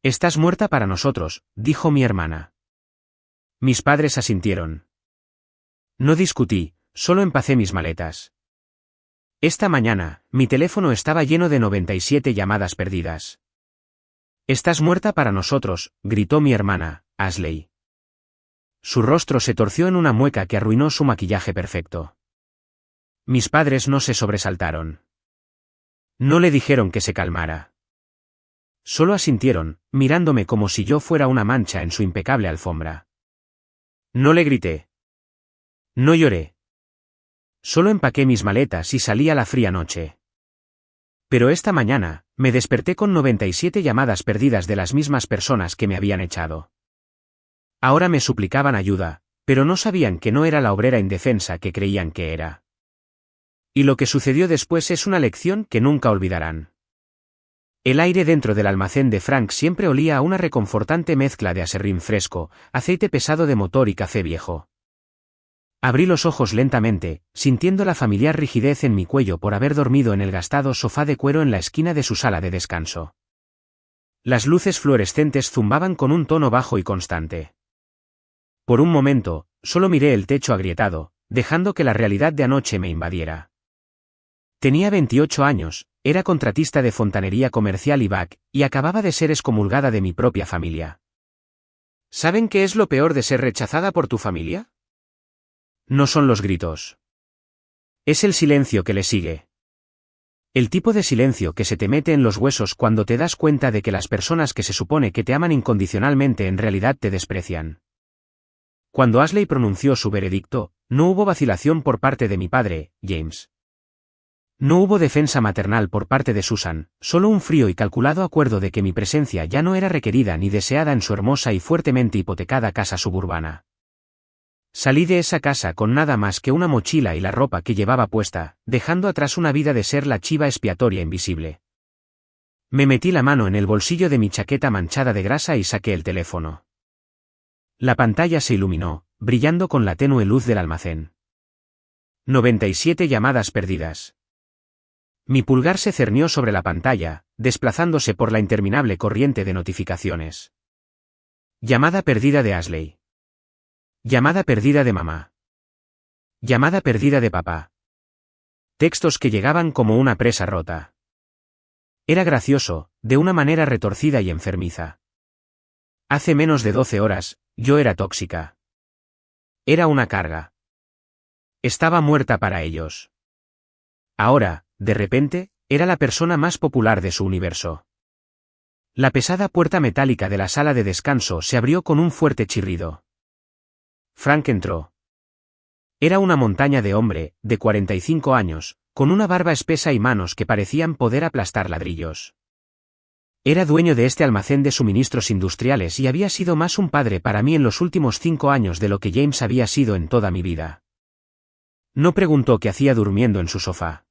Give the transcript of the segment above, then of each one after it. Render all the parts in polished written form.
Estás muerta para nosotros, dijo mi hermana. Mis padres asintieron. No discutí, solo empacé mis maletas. Esta mañana, mi teléfono estaba lleno de 97 llamadas perdidas. Estás muerta para nosotros, gritó mi hermana, Ashley. Su rostro se torció en una mueca que arruinó su maquillaje perfecto. Mis padres no se sobresaltaron. No le dijeron que se calmara. Solo asintieron, mirándome como si yo fuera una mancha en su impecable alfombra. No le grité. No lloré. Solo empaqué mis maletas y salí a la fría noche. Pero esta mañana, me desperté con 97 llamadas perdidas de las mismas personas que me habían echado. Ahora me suplicaban ayuda, pero no sabían que no era la obrera indefensa que creían que era. Y lo que sucedió después es una lección que nunca olvidarán. El aire dentro del almacén de Frank siempre olía a una reconfortante mezcla de aserrín fresco, aceite pesado de motor y café viejo. Abrí los ojos lentamente, sintiendo la familiar rigidez en mi cuello por haber dormido en el gastado sofá de cuero en la esquina de su sala de descanso. Las luces fluorescentes zumbaban con un tono bajo y constante. Por un momento, solo miré el techo agrietado, dejando que la realidad de anoche me invadiera. Tenía 28 años, era contratista de fontanería comercial y acababa de ser excomulgada de mi propia familia. ¿Saben qué es lo peor de ser rechazada por tu familia? No son los gritos. Es el silencio que le sigue. El tipo de silencio que se te mete en los huesos cuando te das cuenta de que las personas que se supone que te aman incondicionalmente en realidad te desprecian. Cuando Ashley pronunció su veredicto, no hubo vacilación por parte de mi padre, James. No hubo defensa maternal por parte de Susan, solo un frío y calculado acuerdo de que mi presencia ya no era requerida ni deseada en su hermosa y fuertemente hipotecada casa suburbana. Salí de esa casa con nada más que una mochila y la ropa que llevaba puesta, dejando atrás una vida de ser la chiva expiatoria invisible. Me metí la mano en el bolsillo de mi chaqueta manchada de grasa y saqué el teléfono. La pantalla se iluminó, brillando con la tenue luz del almacén. 97 llamadas perdidas. Mi pulgar se cernió sobre la pantalla, desplazándose por la interminable corriente de notificaciones. Llamada perdida de Ashley. Llamada perdida de mamá. Llamada perdida de papá. Textos que llegaban como una presa rota. Era gracioso, de una manera retorcida y enfermiza. Hace menos de 12 horas, yo era tóxica. Era una carga. Estaba muerta para ellos. Ahora, de repente, era la persona más popular de su universo. La pesada puerta metálica de la sala de descanso se abrió con un fuerte chirrido. Frank entró. Era una montaña de hombre, de 45 años, con una barba espesa y manos que parecían poder aplastar ladrillos. Era dueño de este almacén de suministros industriales y había sido más un padre para mí en los últimos 5 años de lo que James había sido en toda mi vida. No preguntó qué hacía durmiendo en su sofá.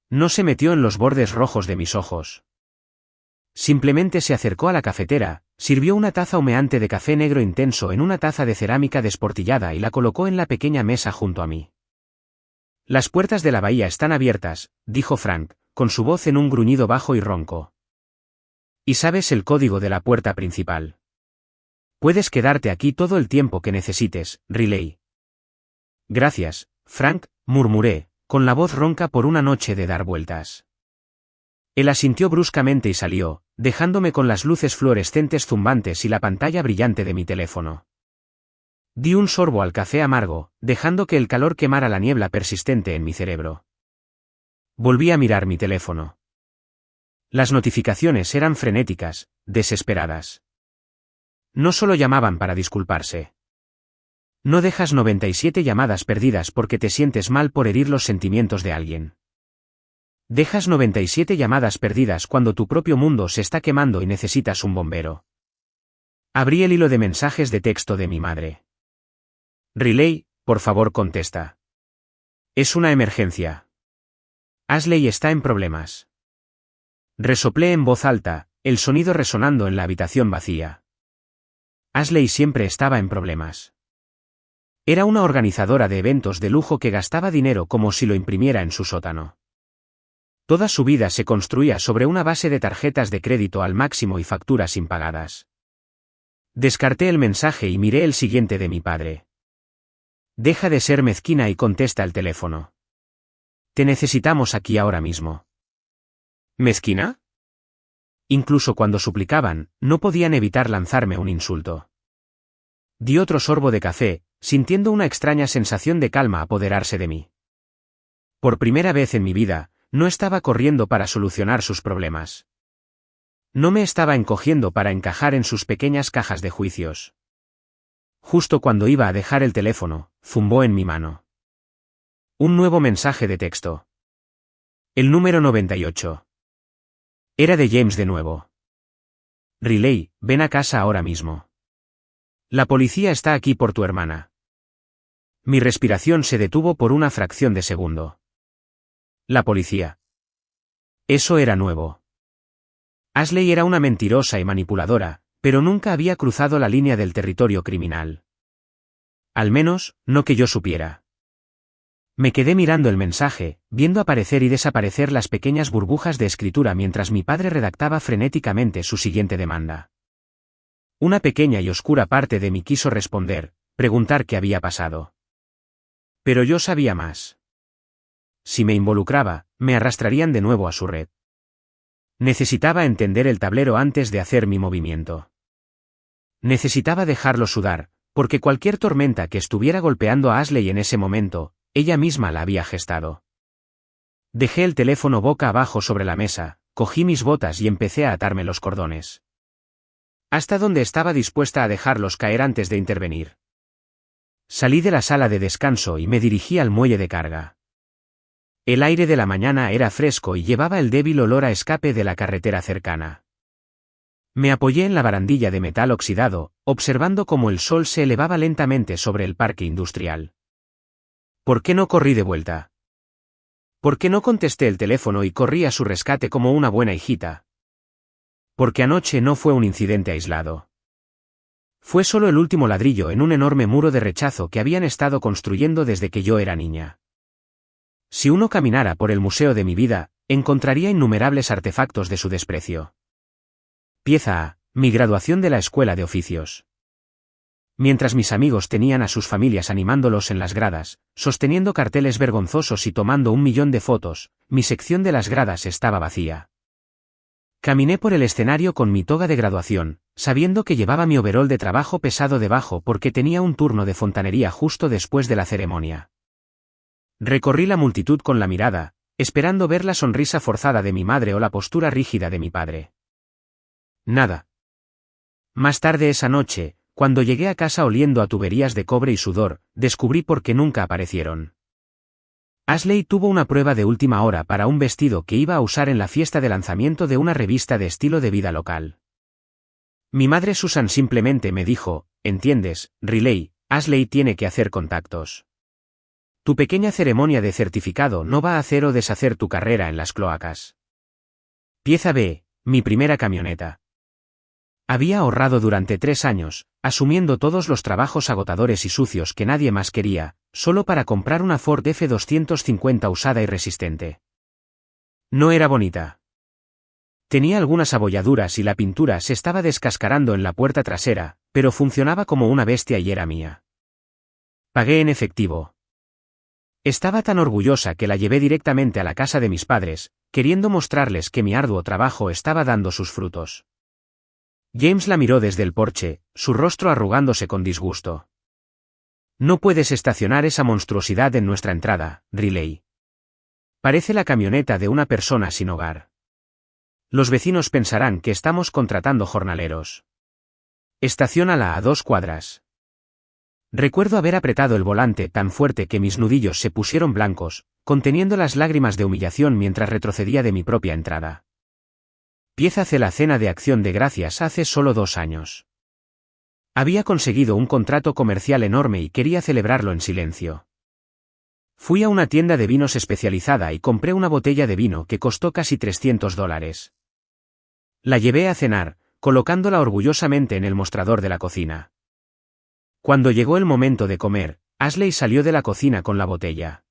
No se metió en los bordes rojos de mis ojos. Simplemente se acercó a la cafetera, sirvió una taza humeante de café negro intenso en una taza de cerámica desportillada y la colocó en la pequeña mesa junto a mí. Las puertas de la bahía están abiertas, dijo Frank, con su voz en un gruñido bajo y ronco. ¿Y sabes el código de la puerta principal? Puedes quedarte aquí todo el tiempo que necesites, Riley. Gracias, Frank, murmuré, con la voz ronca por una noche de dar vueltas. Él asintió bruscamente y salió, dejándome con las luces fluorescentes zumbantes y la pantalla brillante de mi teléfono. Di un sorbo al café amargo, dejando que el calor quemara la niebla persistente en mi cerebro. Volví a mirar mi teléfono. Las notificaciones eran frenéticas, desesperadas. No solo llamaban para disculparse. No dejas 97 llamadas perdidas porque te sientes mal por herir los sentimientos de alguien. Dejas 97 llamadas perdidas cuando tu propio mundo se está quemando y necesitas un bombero. Abrí el hilo de mensajes de texto de mi madre. Riley, por favor contesta. Es una emergencia. Ashley está en problemas. Resoplé en voz alta, el sonido resonando en la habitación vacía. Ashley siempre estaba en problemas. Era una organizadora de eventos de lujo que gastaba dinero como si lo imprimiera en su sótano. Toda su vida se construía sobre una base de tarjetas de crédito al máximo y facturas impagadas. Descarté el mensaje y miré el siguiente de mi padre. Deja de ser mezquina y contesta el teléfono. Te necesitamos aquí ahora mismo. ¿Mezquina? Incluso cuando suplicaban, no podían evitar lanzarme un insulto. Di otro sorbo de café, sintiendo una extraña sensación de calma apoderarse de mí. Por primera vez en mi vida, no estaba corriendo para solucionar sus problemas. No me estaba encogiendo para encajar en sus pequeñas cajas de juicios. Justo cuando iba a dejar el teléfono, zumbó en mi mano. Un nuevo mensaje de texto. El número 98. Era de James de nuevo. Riley, ven a casa ahora mismo. La policía está aquí por tu hermana. Mi respiración se detuvo por una fracción de segundo. La policía. Eso era nuevo. Ashley era una mentirosa y manipuladora, pero nunca había cruzado la línea del territorio criminal. Al menos, no que yo supiera. Me quedé mirando el mensaje, viendo aparecer y desaparecer las pequeñas burbujas de escritura mientras mi padre redactaba frenéticamente su siguiente demanda. Una pequeña y oscura parte de mí quiso responder, preguntar qué había pasado. Pero yo sabía más. Si me involucraba, me arrastrarían de nuevo a su red. Necesitaba entender el tablero antes de hacer mi movimiento. Necesitaba dejarlo sudar, porque cualquier tormenta que estuviera golpeando a Ashley en ese momento, ella misma la había gestado. Dejé el teléfono boca abajo sobre la mesa, cogí mis botas y empecé a atarme los cordones. Hasta donde estaba dispuesta a dejarlos caer antes de intervenir. Salí de la sala de descanso y me dirigí al muelle de carga. El aire de la mañana era fresco y llevaba el débil olor a escape de la carretera cercana. Me apoyé en la barandilla de metal oxidado, observando cómo el sol se elevaba lentamente sobre el parque industrial. ¿Por qué no corrí de vuelta? ¿Por qué no contesté el teléfono y corrí a su rescate como una buena hijita? Porque anoche no fue un incidente aislado. Fue solo el último ladrillo en un enorme muro de rechazo que habían estado construyendo desde que yo era niña. Si uno caminara por el museo de mi vida, encontraría innumerables artefactos de su desprecio. Pieza A, mi graduación de la escuela de oficios. Mientras mis amigos tenían a sus familias animándolos en las gradas, sosteniendo carteles vergonzosos y tomando 1.000.000 de fotos, mi sección de las gradas estaba vacía. Caminé por el escenario con mi toga de graduación, sabiendo que llevaba mi overol de trabajo pesado debajo porque tenía un turno de fontanería justo después de la ceremonia. Recorrí la multitud con la mirada, esperando ver la sonrisa forzada de mi madre o la postura rígida de mi padre. Nada. Más tarde esa noche, cuando llegué a casa oliendo a tuberías de cobre y sudor, descubrí por qué nunca aparecieron. Ashley tuvo una prueba de última hora para un vestido que iba a usar en la fiesta de lanzamiento de una revista de estilo de vida local. Mi madre Susan simplemente me dijo, ¿entiendes, Riley? Ashley tiene que hacer contactos. Tu pequeña ceremonia de certificado no va a hacer o deshacer tu carrera en las cloacas. Pieza B, mi primera camioneta. Había ahorrado durante 3 años, asumiendo todos los trabajos agotadores y sucios que nadie más quería, solo para comprar una Ford F-250 usada y resistente. No era bonita. Tenía algunas abolladuras y la pintura se estaba descascarando en la puerta trasera, pero funcionaba como una bestia y era mía. Pagué en efectivo. Estaba tan orgullosa que la llevé directamente a la casa de mis padres, queriendo mostrarles que mi arduo trabajo estaba dando sus frutos. James la miró desde el porche, su rostro arrugándose con disgusto. No puedes estacionar esa monstruosidad en nuestra entrada, Riley. Parece la camioneta de una persona sin hogar. Los vecinos pensarán que estamos contratando jornaleros. Estaciónala a 2 cuadras. Recuerdo haber apretado el volante tan fuerte que mis nudillos se pusieron blancos, conteniendo las lágrimas de humillación mientras retrocedía de mi propia entrada. Pieza C, la cena de Acción de Gracias hace solo 2 años. Había conseguido un contrato comercial enorme y quería celebrarlo en silencio. Fui a una tienda de vinos especializada y compré una botella de vino que costó casi $300. La llevé a cenar, colocándola orgullosamente en el mostrador de la cocina. Cuando llegó el momento de comer, Ashley salió de la cocina con la botella.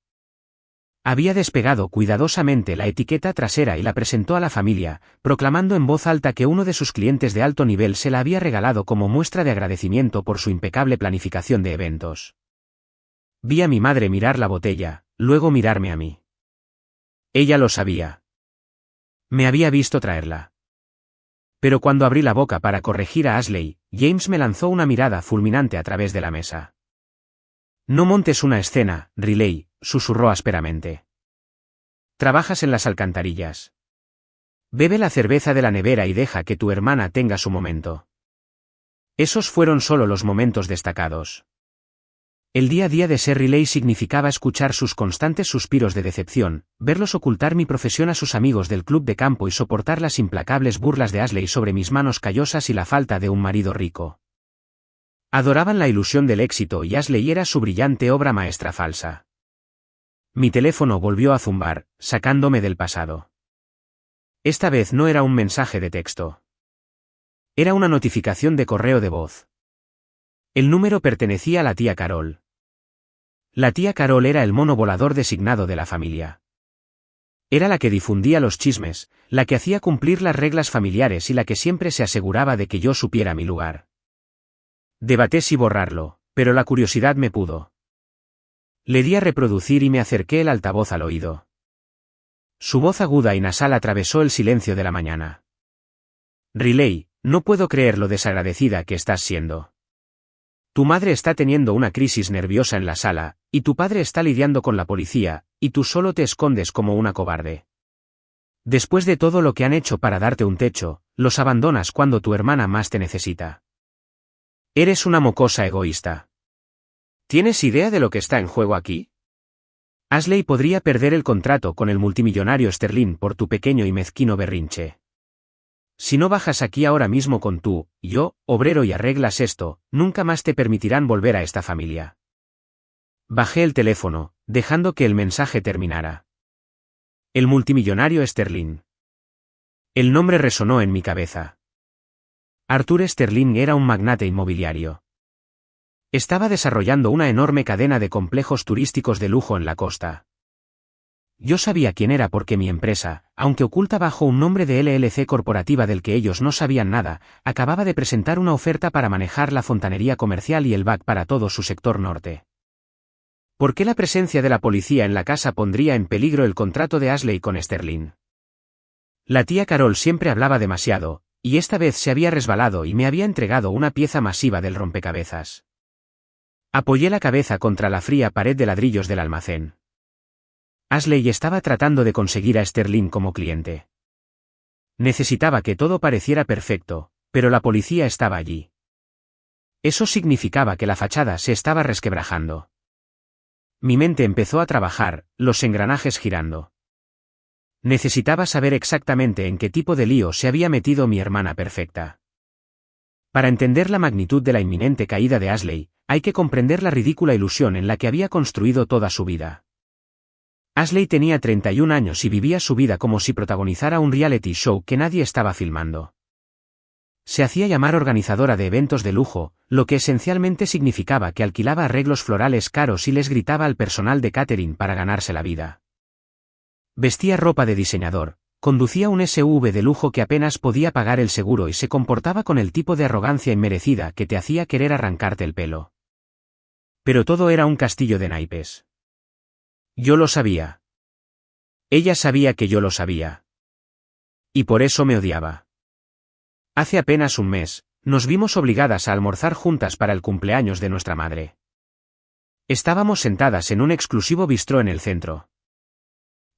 Había despegado cuidadosamente la etiqueta trasera y la presentó a la familia, proclamando en voz alta que uno de sus clientes de alto nivel se la había regalado como muestra de agradecimiento por su impecable planificación de eventos. Vi a mi madre mirar la botella, luego mirarme a mí. Ella lo sabía. Me había visto traerla. Pero cuando abrí la boca para corregir a Ashley, James me lanzó una mirada fulminante a través de la mesa. No montes una escena, Riley, susurró ásperamente. Trabajas en las alcantarillas. Bebe la cerveza de la nevera y deja que tu hermana tenga su momento. Esos fueron solo los momentos destacados. El día a día de ser Riley significaba escuchar sus constantes suspiros de decepción, verlos ocultar mi profesión a sus amigos del club de campo y soportar las implacables burlas de Ashley sobre mis manos callosas y la falta de un marido rico. Adoraban la ilusión del éxito y Ashley era su brillante obra maestra falsa. Mi teléfono volvió a zumbar, sacándome del pasado. Esta vez no era un mensaje de texto. Era una notificación de correo de voz. El número pertenecía a la tía Carol. La tía Carol era el mono volador designado de la familia. Era la que difundía los chismes, la que hacía cumplir las reglas familiares y la que siempre se aseguraba de que yo supiera mi lugar. Debaté si borrarlo, pero la curiosidad me pudo. Le di a reproducir y me acerqué el altavoz al oído. Su voz aguda y nasal atravesó el silencio de la mañana. Riley, no puedo creer lo desagradecida que estás siendo. Tu madre está teniendo una crisis nerviosa en la sala, y tu padre está lidiando con la policía, y tú solo te escondes como una cobarde. Después de todo lo que han hecho para darte un techo, los abandonas cuando tu hermana más te necesita. Eres una mocosa egoísta. ¿Tienes idea de lo que está en juego aquí? Ashley podría perder el contrato con el multimillonario Sterling por tu pequeño y mezquino berrinche. Si no bajas aquí ahora mismo con tú, yo, obrero y arreglas esto, nunca más te permitirán volver a esta familia. Bajé el teléfono, dejando que el mensaje terminara. El multimillonario Sterling. El nombre resonó en mi cabeza. Arthur Sterling era un magnate inmobiliario. Estaba desarrollando una enorme cadena de complejos turísticos de lujo en la costa. Yo sabía quién era porque mi empresa, aunque oculta bajo un nombre de LLC corporativa del que ellos no sabían nada, acababa de presentar una oferta para manejar la fontanería comercial y el back para todo su sector norte. ¿Por qué la presencia de la policía en la casa pondría en peligro el contrato de Ashley con Sterling? La tía Carol siempre hablaba demasiado, y esta vez se había resbalado y me había entregado una pieza masiva del rompecabezas. Apoyé la cabeza contra la fría pared de ladrillos del almacén. Ashley estaba tratando de conseguir a Sterling como cliente. Necesitaba que todo pareciera perfecto, pero la policía estaba allí. Eso significaba que la fachada se estaba resquebrajando. Mi mente empezó a trabajar, los engranajes girando. Necesitaba saber exactamente en qué tipo de lío se había metido mi hermana perfecta. Para entender la magnitud de la inminente caída de Ashley, hay que comprender la ridícula ilusión en la que había construido toda su vida. Ashley tenía 31 años y vivía su vida como si protagonizara un reality show que nadie estaba filmando. Se hacía llamar organizadora de eventos de lujo, lo que esencialmente significaba que alquilaba arreglos florales caros y les gritaba al personal de catering para ganarse la vida. Vestía ropa de diseñador, conducía un SUV de lujo que apenas podía pagar el seguro y se comportaba con el tipo de arrogancia inmerecida que te hacía querer arrancarte el pelo. Pero todo era un castillo de naipes. Yo lo sabía. Ella sabía que yo lo sabía. Y por eso me odiaba. Hace apenas un mes, nos vimos obligadas a almorzar juntas para el cumpleaños de nuestra madre. Estábamos sentadas en un exclusivo bistró en el centro.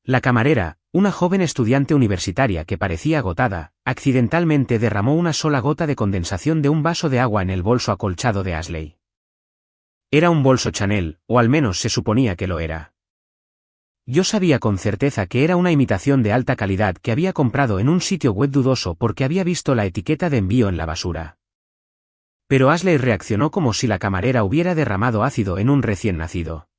La camarera, una joven estudiante universitaria que parecía agotada, accidentalmente derramó una sola gota de condensación de un vaso de agua en el bolso acolchado de Ashley. Era un bolso Chanel, o al menos se suponía que lo era. Yo sabía con certeza que era una imitación de alta calidad que había comprado en un sitio web dudoso porque había visto la etiqueta de envío en la basura. Pero Ashley reaccionó como si la camarera hubiera derramado ácido en un recién nacido.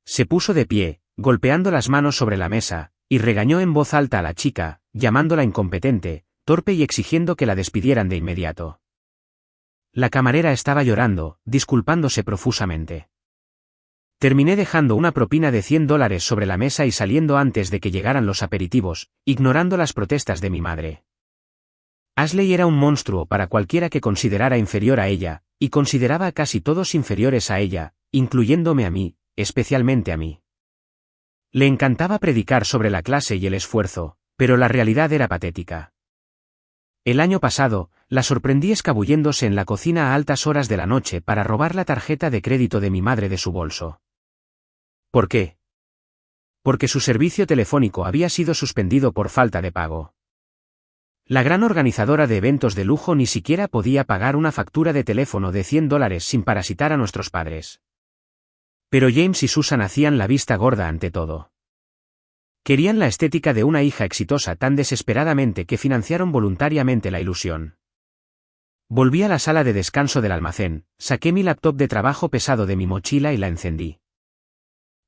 Se puso de pie, golpeando las manos sobre la mesa, y regañó en voz alta a la chica, llamándola incompetente, torpe y exigiendo que la despidieran de inmediato. La camarera estaba llorando, disculpándose profusamente. Terminé dejando una propina de $100 sobre la mesa y saliendo antes de que llegaran los aperitivos, ignorando las protestas de mi madre. Ashley era un monstruo para cualquiera que considerara inferior a ella, y consideraba a casi todos inferiores a ella, incluyéndome a mí, especialmente a mí. Le encantaba predicar sobre la clase y el esfuerzo, pero la realidad era patética. El año pasado, la sorprendí escabulléndose en la cocina a altas horas de la noche para robar la tarjeta de crédito de mi madre de su bolso. ¿Por qué? Porque su servicio telefónico había sido suspendido por falta de pago. La gran organizadora de eventos de lujo ni siquiera podía pagar una factura de teléfono de $100 sin parasitar a nuestros padres. Pero James y Susan hacían la vista gorda ante todo. Querían la estética de una hija exitosa tan desesperadamente que financiaron voluntariamente la ilusión. Volví a la sala de descanso del almacén, saqué mi laptop de trabajo pesado de mi mochila y la encendí.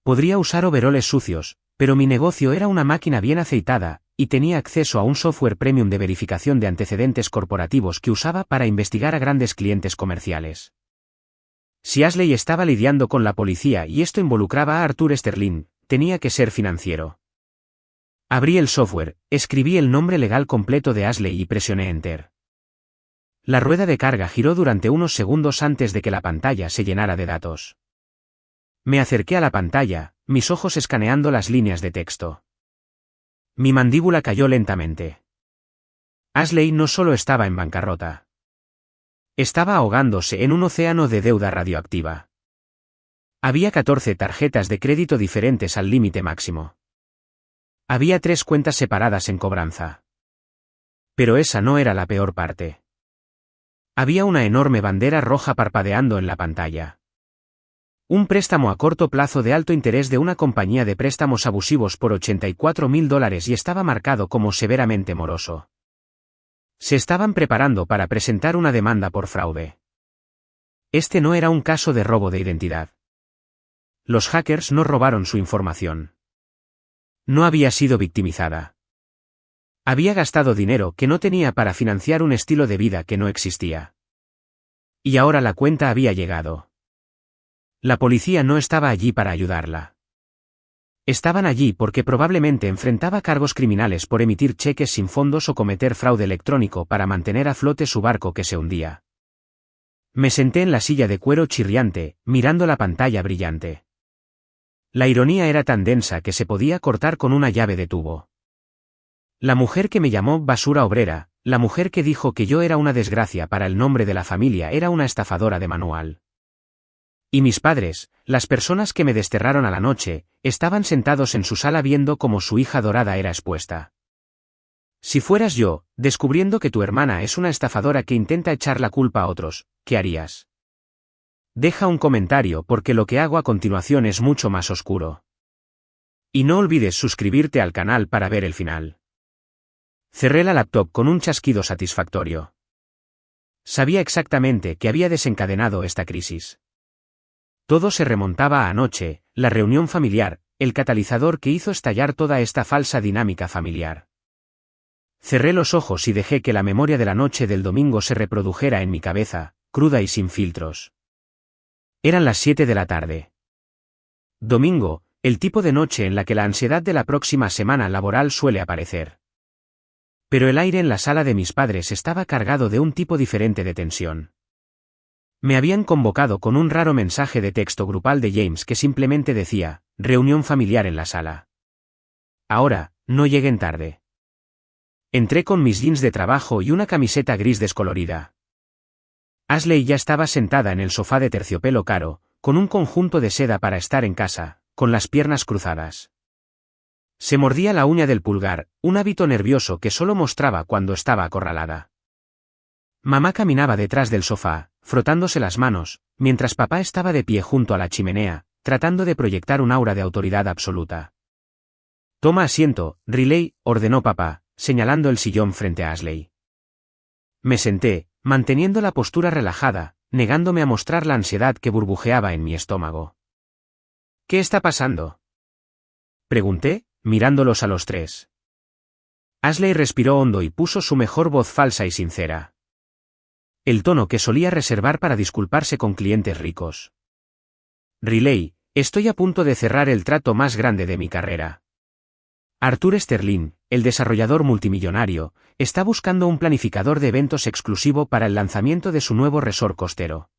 Podría usar overoles sucios, pero mi negocio era una máquina bien aceitada, y tenía acceso a un software premium de verificación de antecedentes corporativos que usaba para investigar a grandes clientes comerciales. Si Ashley estaba lidiando con la policía y esto involucraba a Arthur Sterling, tenía que ser financiero. Abrí el software, escribí el nombre legal completo de Ashley y presioné Enter. La rueda de carga giró durante unos segundos antes de que la pantalla se llenara de datos. Me acerqué a la pantalla, mis ojos escaneando las líneas de texto. Mi mandíbula cayó lentamente. Ashley no solo estaba en bancarrota. Estaba ahogándose en un océano de deuda radioactiva. Había 14 tarjetas de crédito diferentes al límite máximo. Había 3 cuentas separadas en cobranza. Pero esa no era la peor parte. Había una enorme bandera roja parpadeando en la pantalla. Un préstamo a corto plazo de alto interés de una compañía de préstamos abusivos por $84,000 y estaba marcado como severamente moroso. Se estaban preparando para presentar una demanda por fraude. Este no era un caso de robo de identidad. Los hackers no robaron su información. No había sido victimizada. Había gastado dinero que no tenía para financiar un estilo de vida que no existía. Y ahora la cuenta había llegado. La policía no estaba allí para ayudarla. Estaban allí porque probablemente enfrentaba cargos criminales por emitir cheques sin fondos o cometer fraude electrónico para mantener a flote su barco que se hundía. Me senté en la silla de cuero chirriante, mirando la pantalla brillante. La ironía era tan densa que se podía cortar con una llave de tubo. La mujer que me llamó basura obrera, la mujer que dijo que yo era una desgracia para el nombre de la familia, era una estafadora de manual. Y mis padres, las personas que me desterraron a la noche, estaban sentados en su sala viendo cómo su hija dorada era expuesta. Si fueras yo, descubriendo que tu hermana es una estafadora que intenta echar la culpa a otros, ¿qué harías? Deja un comentario porque lo que hago a continuación es mucho más oscuro. Y no olvides suscribirte al canal para ver el final. Cerré la laptop con un chasquido satisfactorio. Sabía exactamente qué había desencadenado esta crisis. Todo se remontaba a anoche, la reunión familiar, el catalizador que hizo estallar toda esta falsa dinámica familiar. Cerré los ojos y dejé que la memoria de la noche del domingo se reprodujera en mi cabeza, cruda y sin filtros. Eran las 7 de la tarde. Domingo, el tipo de noche en la que la ansiedad de la próxima semana laboral suele aparecer. Pero el aire en la sala de mis padres estaba cargado de un tipo diferente de tensión. Me habían convocado con un raro mensaje de texto grupal de James que simplemente decía, reunión familiar en la sala. Ahora, no lleguen tarde. Entré con mis jeans de trabajo y una camiseta gris descolorida. Ashley ya estaba sentada en el sofá de terciopelo caro, con un conjunto de seda para estar en casa, con las piernas cruzadas. Se mordía la uña del pulgar, un hábito nervioso que solo mostraba cuando estaba acorralada. Mamá caminaba detrás del sofá, frotándose las manos, mientras papá estaba de pie junto a la chimenea, tratando de proyectar un aura de autoridad absoluta. Toma asiento, Riley, ordenó papá, señalando el sillón frente a Ashley. Me senté, manteniendo la postura relajada, negándome a mostrar la ansiedad que burbujeaba en mi estómago. ¿Qué está pasando?, pregunté, mirándolos a los tres. Ashley respiró hondo y puso su mejor voz falsa y sincera. El tono que solía reservar para disculparse con clientes ricos. Riley, Estoy a punto de cerrar el trato más grande de mi carrera. Arthur Sterling, el desarrollador multimillonario, está buscando un planificador de eventos exclusivo para el lanzamiento de su nuevo resort costero.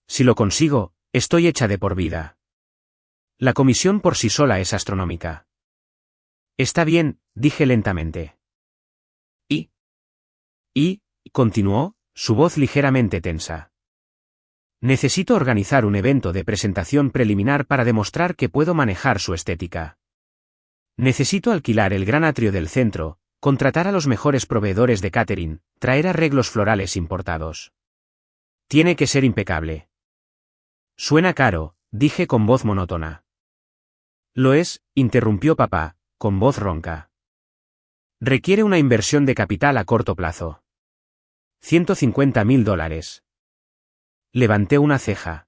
Si lo consigo, estoy hecha de por vida. La comisión por sí sola es astronómica. Está bien, dije lentamente. Y, continuó, su voz ligeramente tensa. Necesito organizar un evento de presentación preliminar para demostrar que puedo manejar su estética. Necesito alquilar el gran atrio del centro, contratar a los mejores proveedores de catering, traer arreglos florales importados. Tiene que ser impecable. Suena caro, dije con voz monótona. Lo es, interrumpió papá, con voz ronca. Requiere una inversión de capital a corto plazo. $150.000. Levanté una ceja.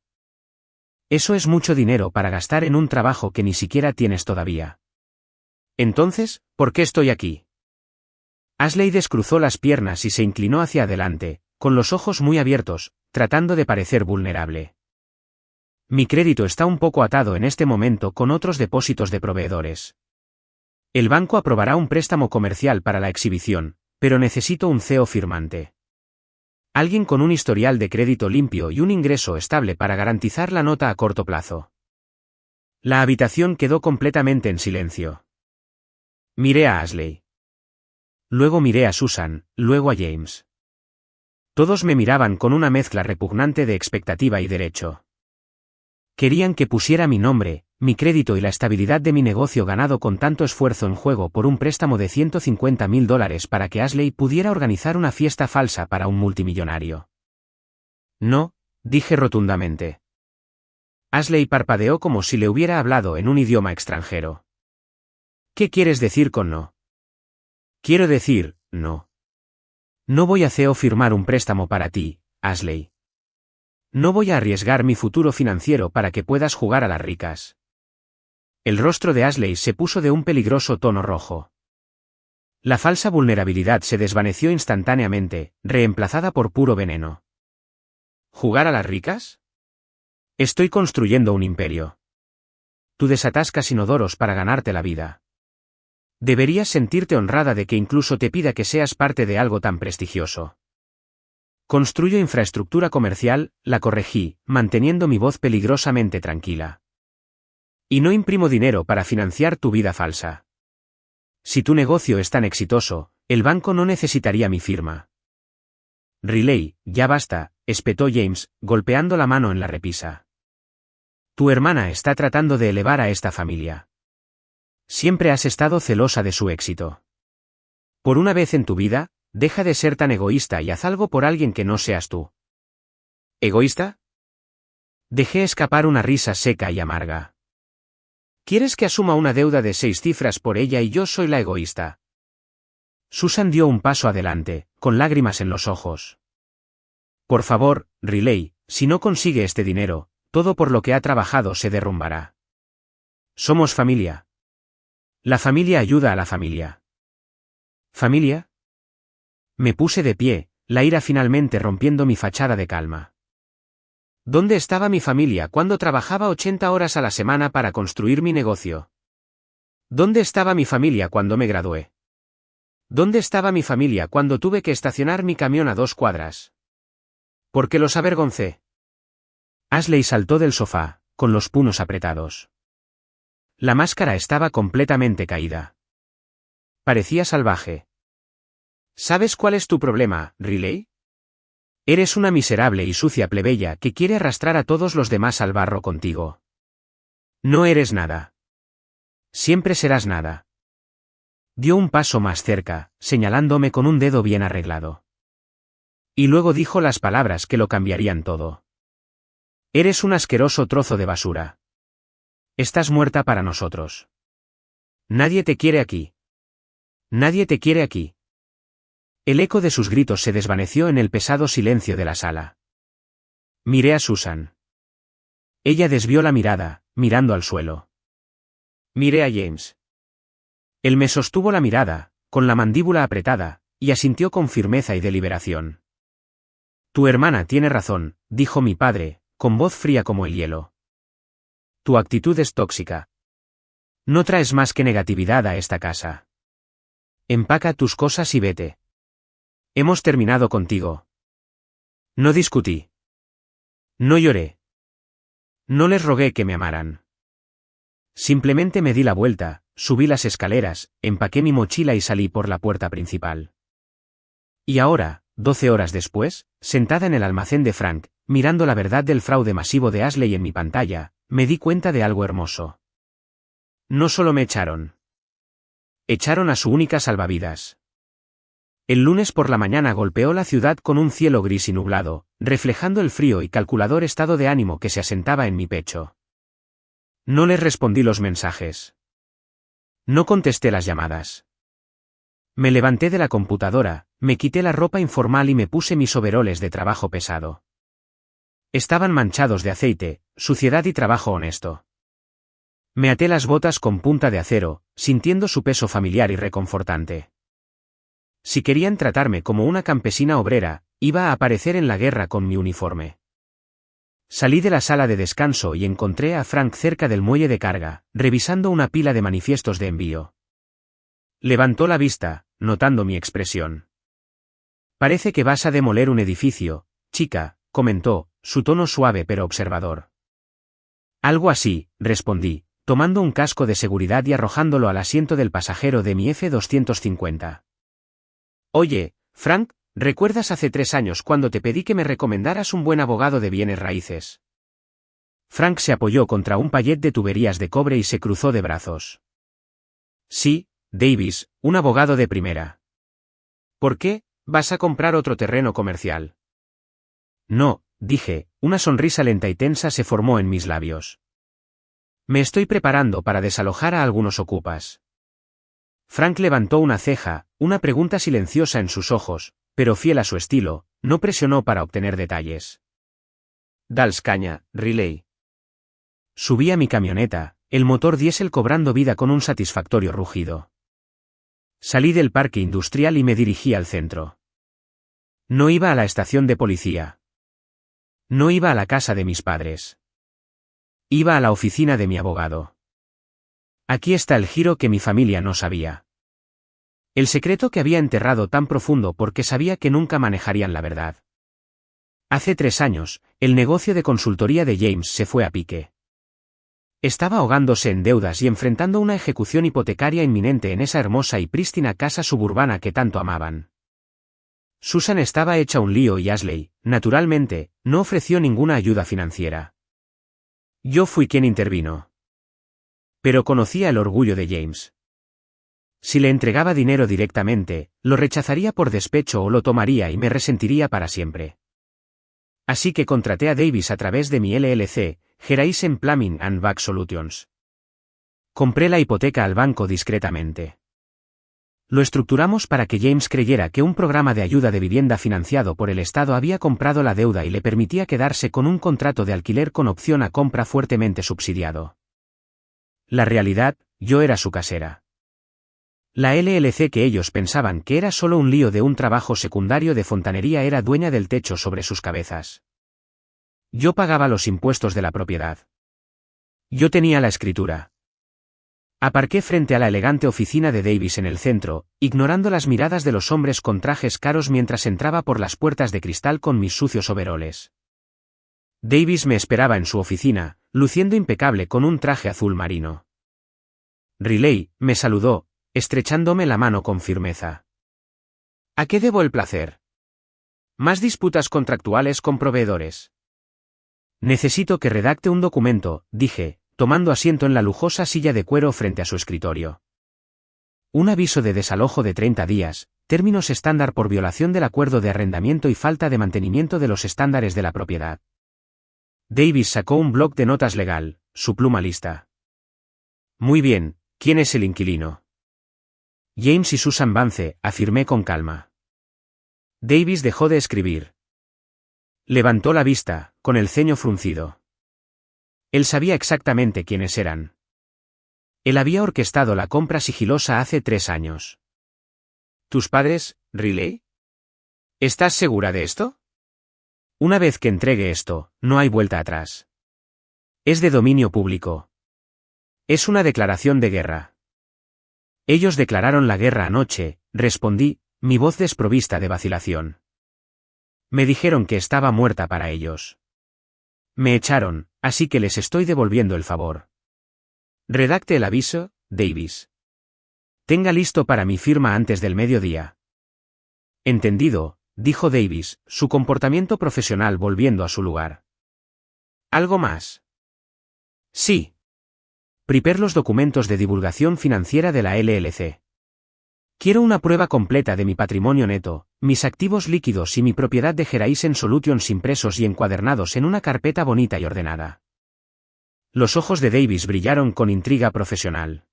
Eso es mucho dinero para gastar en un trabajo que ni siquiera tienes todavía. Entonces, ¿por qué estoy aquí? Ashley descruzó las piernas y se inclinó hacia adelante, con los ojos muy abiertos, tratando de parecer vulnerable. Mi crédito está un poco atado en este momento con otros depósitos de proveedores. El banco aprobará un préstamo comercial para la exhibición, pero necesito un CEO firmante. Alguien con un historial de crédito limpio y un ingreso estable para garantizar la nota a corto plazo. La habitación quedó completamente en silencio. Miré a Ashley. Luego miré a Susan, luego a James. Todos me miraban con una mezcla repugnante de expectativa y derecho. Querían que pusiera mi nombre, mi crédito y la estabilidad de mi negocio ganado con tanto esfuerzo en juego por un préstamo de $150.000 para que Ashley pudiera organizar una fiesta falsa para un multimillonario. No, dije rotundamente. Ashley parpadeó como si le hubiera hablado en un idioma extranjero. ¿Qué quieres decir con no? Quiero decir, no. No voy a CEO firmar un préstamo para ti, Ashley. No voy a arriesgar mi futuro financiero para que puedas jugar a las ricas. El rostro de Ashley se puso de un peligroso tono rojo. La falsa vulnerabilidad se desvaneció instantáneamente, reemplazada por puro veneno. ¿Jugar a las ricas? Estoy construyendo un imperio. Tú desatascas inodoros para ganarte la vida. Deberías sentirte honrada de que incluso te pida que seas parte de algo tan prestigioso. Construyo infraestructura comercial, la corregí, manteniendo mi voz peligrosamente tranquila. Y no imprimo dinero para financiar tu vida falsa. Si tu negocio es tan exitoso, el banco no necesitaría mi firma. Riley, ya basta, espetó James, golpeando la mano en la repisa. Tu hermana está tratando de elevar a esta familia. Siempre has estado celosa de su éxito. Por una vez en tu vida, deja de ser tan egoísta y haz algo por alguien que no seas tú. ¿Egoísta? Dejé escapar una risa seca y amarga. ¿Quieres que asuma una deuda de 6 cifras por ella y yo soy la egoísta? Susan dio un paso adelante, con lágrimas en los ojos. Por favor, Riley, si no consigue este dinero, todo por lo que ha trabajado se derrumbará. Somos familia. La familia ayuda a la familia. ¿Familia? Me puse de pie, la ira finalmente rompiendo mi fachada de calma. ¿Dónde estaba mi familia cuando trabajaba 80 horas a la semana para construir mi negocio? ¿Dónde estaba mi familia cuando me gradué? ¿Dónde estaba mi familia cuando tuve que estacionar mi camión a 2 cuadras? ¿Por qué los avergoncé? Ashley saltó del sofá, con los puños apretados. La máscara estaba completamente caída. Parecía salvaje. ¿Sabes cuál es tu problema, Riley? Eres una miserable y sucia plebeya que quiere arrastrar a todos los demás al barro contigo. No eres nada. Siempre serás nada. Dio un paso más cerca, señalándome con un dedo bien arreglado. Y luego dijo las palabras que lo cambiarían todo. Eres un asqueroso trozo de basura. Estás muerta para nosotros. Nadie te quiere aquí. Nadie te quiere aquí. El eco de sus gritos se desvaneció en el pesado silencio de la sala. Miré a Susan. Ella desvió la mirada, mirando al suelo. Miré a James. Él me sostuvo la mirada, con la mandíbula apretada, y asintió con firmeza y deliberación. Tu hermana tiene razón, dijo mi padre, con voz fría como el hielo. Tu actitud es tóxica. No traes más que negatividad a esta casa. Empaca tus cosas y vete. Hemos terminado contigo. No discutí. No lloré. No les rogué que me amaran. Simplemente me di la vuelta, subí las escaleras, empaqué mi mochila y salí por la puerta principal. Y ahora, 12 horas después, sentada en el almacén de Frank, mirando la verdad del fraude masivo de Ashley en mi pantalla, me di cuenta de algo hermoso. No solo me echaron. Echaron a su única salvavidas. El lunes por la mañana golpeó la ciudad con un cielo gris y nublado, reflejando el frío y calculador estado de ánimo que se asentaba en mi pecho. No les respondí los mensajes. No contesté las llamadas. Me levanté de la computadora, me quité la ropa informal y me puse mis overoles de trabajo pesado. Estaban manchados de aceite, suciedad y trabajo honesto. Me até las botas con punta de acero, sintiendo su peso familiar y reconfortante. Si querían tratarme como una campesina obrera, iba a aparecer en la guerra con mi uniforme. Salí de la sala de descanso y encontré a Frank cerca del muelle de carga, revisando una pila de manifiestos de envío. Levantó la vista, notando mi expresión. Parece que vas a demoler un edificio, chica, comentó, su tono suave pero observador. Algo así, respondí, tomando un casco de seguridad y arrojándolo al asiento del pasajero de mi F-250. Oye, Frank, ¿recuerdas hace 3 años cuando te pedí que me recomendaras un buen abogado de bienes raíces? Frank se apoyó contra un payet de tuberías de cobre y se cruzó de brazos. Sí, Davis, un abogado de primera. ¿Por qué? ¿Vas a comprar otro terreno comercial? No, dije, una sonrisa lenta y tensa se formó en mis labios. Me estoy preparando para desalojar a algunos ocupas. Frank levantó una ceja, una pregunta silenciosa en sus ojos, pero fiel a su estilo, no presionó para obtener detalles. Dals caña, Riley. Subí a mi camioneta, el motor diésel cobrando vida con un satisfactorio rugido. Salí del parque industrial y me dirigí al centro. No iba a la estación de policía. No iba a la casa de mis padres. Iba a la oficina de mi abogado. Aquí está el giro que mi familia no sabía. El secreto que había enterrado tan profundo porque sabía que nunca manejarían la verdad. Hace 3 años, el negocio de consultoría de James se fue a pique. Estaba ahogándose en deudas y enfrentando una ejecución hipotecaria inminente en esa hermosa y prístina casa suburbana que tanto amaban. Susan estaba hecha un lío y Ashley, naturalmente, no ofreció ninguna ayuda financiera. Yo fui quien intervino. Pero conocía el orgullo de James. Si le entregaba dinero directamente, lo rechazaría por despecho o lo tomaría y me resentiría para siempre. Así que contraté a Davis a través de mi LLC, Geraisen Plumbing and Back Solutions. Compré la hipoteca al banco discretamente. Lo estructuramos para que James creyera que un programa de ayuda de vivienda financiado por el Estado había comprado la deuda y le permitía quedarse con un contrato de alquiler con opción a compra fuertemente subsidiado. La realidad, yo era su casera. La LLC que ellos pensaban que era solo un lío de un trabajo secundario de fontanería era dueña del techo sobre sus cabezas. Yo pagaba los impuestos de la propiedad. Yo tenía la escritura. Aparqué frente a la elegante oficina de Davis en el centro, ignorando las miradas de los hombres con trajes caros mientras entraba por las puertas de cristal con mis sucios overoles. Davis me esperaba en su oficina, luciendo impecable con un traje azul marino. Riley, me saludó, estrechándome la mano con firmeza. ¿A qué debo el placer? ¿Más disputas contractuales con proveedores? Necesito que redacte un documento, dije, tomando asiento en la lujosa silla de cuero frente a su escritorio. Un aviso de desalojo de 30 días, términos estándar por violación del acuerdo de arrendamiento y falta de mantenimiento de los estándares de la propiedad. Davis sacó un bloc de notas legal, su pluma lista. Muy bien, ¿quién es el inquilino? James y Susan Vance, afirmé con calma. Davis dejó de escribir. Levantó la vista, con el ceño fruncido. Él sabía exactamente quiénes eran. Él había orquestado la compra sigilosa hace 3 años. ¿Tus padres, Riley? ¿Estás segura de esto? Una vez que entregue esto, no hay vuelta atrás. Es de dominio público. Es una declaración de guerra. Ellos declararon la guerra anoche, respondí, mi voz desprovista de vacilación. Me dijeron que estaba muerta para ellos. Me echaron, así que les estoy devolviendo el favor. Redacte el aviso, Davis. Tenga listo para mi firma antes del mediodía. Entendido, dijo Davis, su comportamiento profesional volviendo a su lugar. ¿Algo más? Sí. Prepare los documentos de divulgación financiera de la LLC. Quiero una prueba completa de mi patrimonio neto, mis activos líquidos y mi propiedad de Horizon Solutions impresos y encuadernados en una carpeta bonita y ordenada. Los ojos de Davis brillaron con intriga profesional.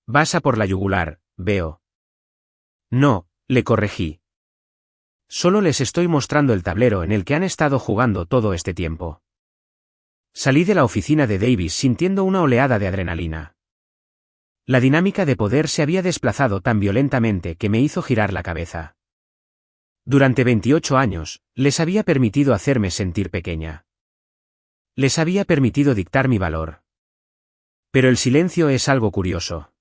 Vas a por la yugular, veo. No, le corregí. Solo les estoy mostrando el tablero en el que han estado jugando todo este tiempo. Salí de la oficina de Davis sintiendo una oleada de adrenalina. La dinámica de poder se había desplazado tan violentamente que me hizo girar la cabeza. Durante 28 años, les había permitido hacerme sentir pequeña. Les había permitido dictar mi valor. Pero el silencio es algo curioso.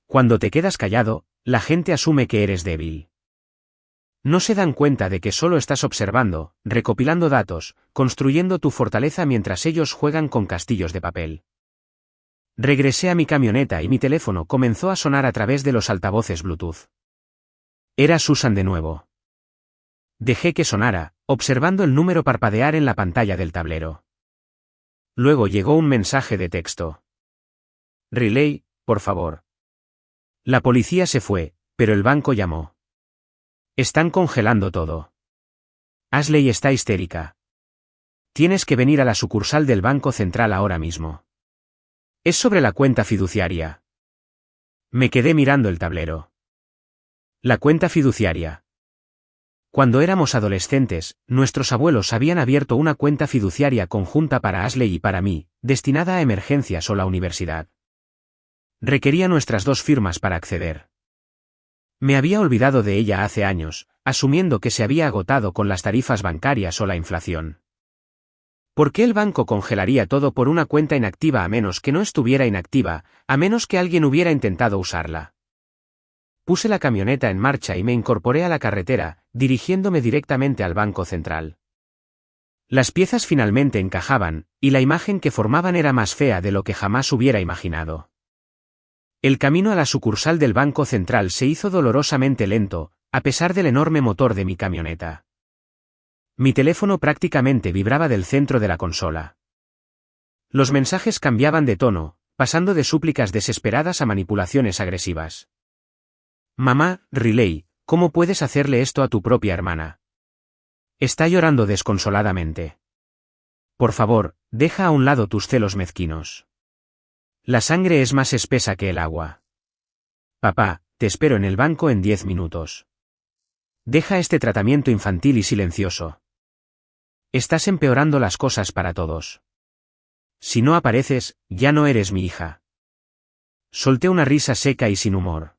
Cuando te quedas callado, la gente asume que eres débil. No se dan cuenta de que solo estás observando, recopilando datos, construyendo tu fortaleza mientras ellos juegan con castillos de papel. Regresé a mi camioneta y mi teléfono comenzó a sonar a través de los altavoces Bluetooth. Era Susan de nuevo. Dejé que sonara, observando el número parpadear en la pantalla del tablero. Luego llegó un mensaje de texto. Riley, por favor. La policía se fue, pero el banco llamó. Están congelando todo. Ashley está histérica. Tienes que venir a la sucursal del Banco Central ahora mismo. Es sobre la cuenta fiduciaria. Me quedé mirando el tablero. La cuenta fiduciaria. Cuando éramos adolescentes, nuestros abuelos habían abierto una cuenta fiduciaria conjunta para Ashley y para mí, destinada a emergencias o la universidad. Requería nuestras dos firmas para acceder. Me había olvidado de ella hace años, asumiendo que se había agotado con las tarifas bancarias o la inflación. ¿Por qué el banco congelaría todo por una cuenta inactiva a menos que no estuviera inactiva, a menos que alguien hubiera intentado usarla? Puse la camioneta en marcha y me incorporé a la carretera, dirigiéndome directamente al Banco Central. Las piezas finalmente encajaban, y la imagen que formaban era más fea de lo que jamás hubiera imaginado. El camino a la sucursal del Banco Central se hizo dolorosamente lento, a pesar del enorme motor de mi camioneta. Mi teléfono prácticamente vibraba del centro de la consola. Los mensajes cambiaban de tono, pasando de súplicas desesperadas a manipulaciones agresivas. Mamá, Riley, ¿cómo puedes hacerle esto a tu propia hermana? Está llorando desconsoladamente. Por favor, deja a un lado tus celos mezquinos. La sangre es más espesa que el agua. Papá, te espero en el banco en 10 minutos. Deja este tratamiento infantil y silencioso. Estás empeorando las cosas para todos. Si no apareces, ya no eres mi hija. Solté una risa seca y sin humor.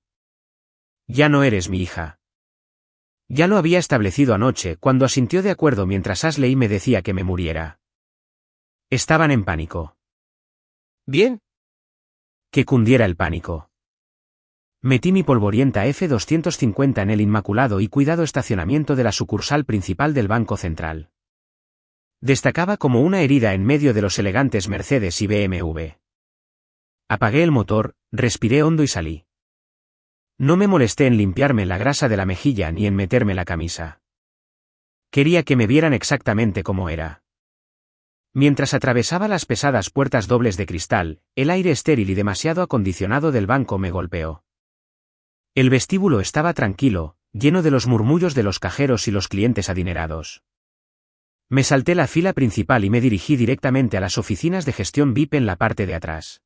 Ya no eres mi hija. Ya lo había establecido anoche cuando asintió de acuerdo mientras Ashley me decía que me muriera. Estaban en pánico. Bien. Que cundiera el pánico. Metí mi polvorienta F-250 en el inmaculado y cuidado estacionamiento de la sucursal principal del Banco Central. Destacaba como una herida en medio de los elegantes Mercedes y BMW. Apagué el motor, respiré hondo y salí. No me molesté en limpiarme la grasa de la mejilla ni en meterme la camisa. Quería que me vieran exactamente como era. Mientras atravesaba las pesadas puertas dobles de cristal, el aire estéril y demasiado acondicionado del banco me golpeó. El vestíbulo estaba tranquilo, lleno de los murmullos de los cajeros y los clientes adinerados. Me salté la fila principal y me dirigí directamente a las oficinas de gestión VIP en la parte de atrás.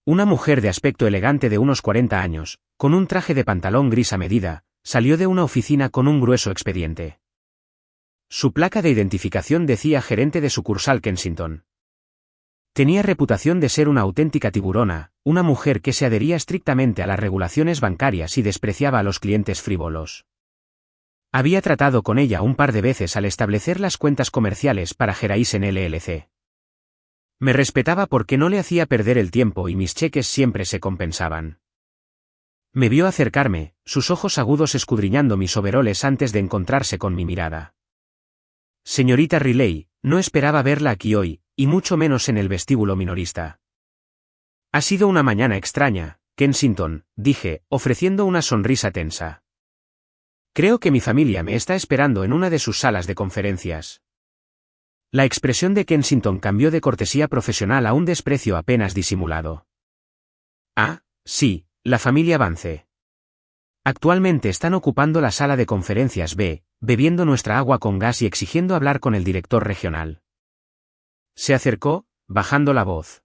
Una mujer de aspecto elegante de unos 40 años, con un traje de pantalón gris a medida, salió de una oficina con un grueso expediente. Su placa de identificación decía gerente de sucursal Kensington. Tenía reputación de ser una auténtica tiburona, una mujer que se adhería estrictamente a las regulaciones bancarias y despreciaba a los clientes frívolos. Había tratado con ella un par de veces al establecer las cuentas comerciales para Horizon LLC. Me respetaba porque no le hacía perder el tiempo y mis cheques siempre se compensaban. Me vio acercarme, sus ojos agudos escudriñando mis overoles antes de encontrarse con mi mirada. Señorita Riley, no esperaba verla aquí hoy, y mucho menos en el vestíbulo minorista. Ha sido una mañana extraña, Kensington, dije, ofreciendo una sonrisa tensa. Creo que mi familia me está esperando en una de sus salas de conferencias. La expresión de Kensington cambió de cortesía profesional a un desprecio apenas disimulado. Ah, sí, la familia Vance. Actualmente están ocupando la sala de conferencias B, bebiendo nuestra agua con gas y exigiendo hablar con el director regional. Se acercó, bajando la voz.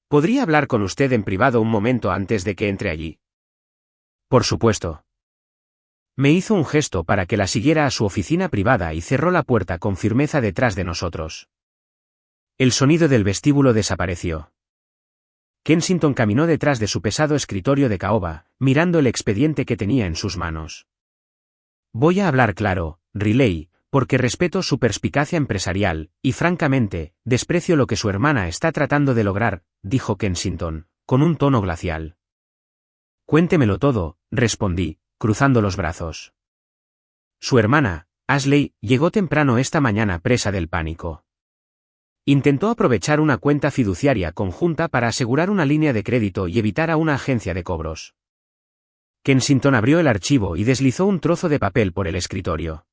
¿Podría hablar con usted en privado un momento antes de que entre allí? Por supuesto. Me hizo un gesto para que la siguiera a su oficina privada y cerró la puerta con firmeza detrás de nosotros. El sonido del vestíbulo desapareció. Kensington caminó detrás de su pesado escritorio de caoba, mirando el expediente que tenía en sus manos. Voy a hablar claro, Riley, porque respeto su perspicacia empresarial, y francamente, desprecio lo que su hermana está tratando de lograr, dijo Kensington, con un tono glacial. Cuéntemelo todo, respondí, cruzando los brazos. Su hermana, Ashley, llegó temprano esta mañana presa del pánico. Intentó aprovechar una cuenta fiduciaria conjunta para asegurar una línea de crédito y evitar a una agencia de cobros. Kensington abrió el archivo y deslizó un trozo de papel por el escritorio.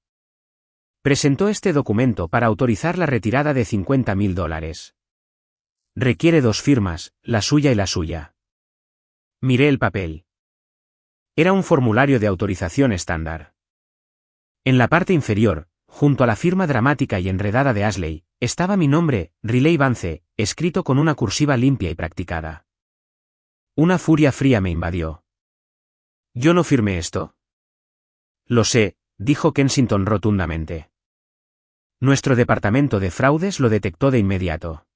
Presentó este documento para autorizar la retirada de $50.000. Requiere 2 firmas, la suya y la suya. Miré el papel. Era un formulario de autorización estándar. En la parte inferior, junto a la firma dramática y enredada de Ashley, estaba mi nombre, Riley Vance, escrito con una cursiva limpia y practicada. Una furia fría me invadió. ¿Yo no firmé esto? Lo sé, dijo Kensington rotundamente. Nuestro departamento de fraudes lo detectó de inmediato.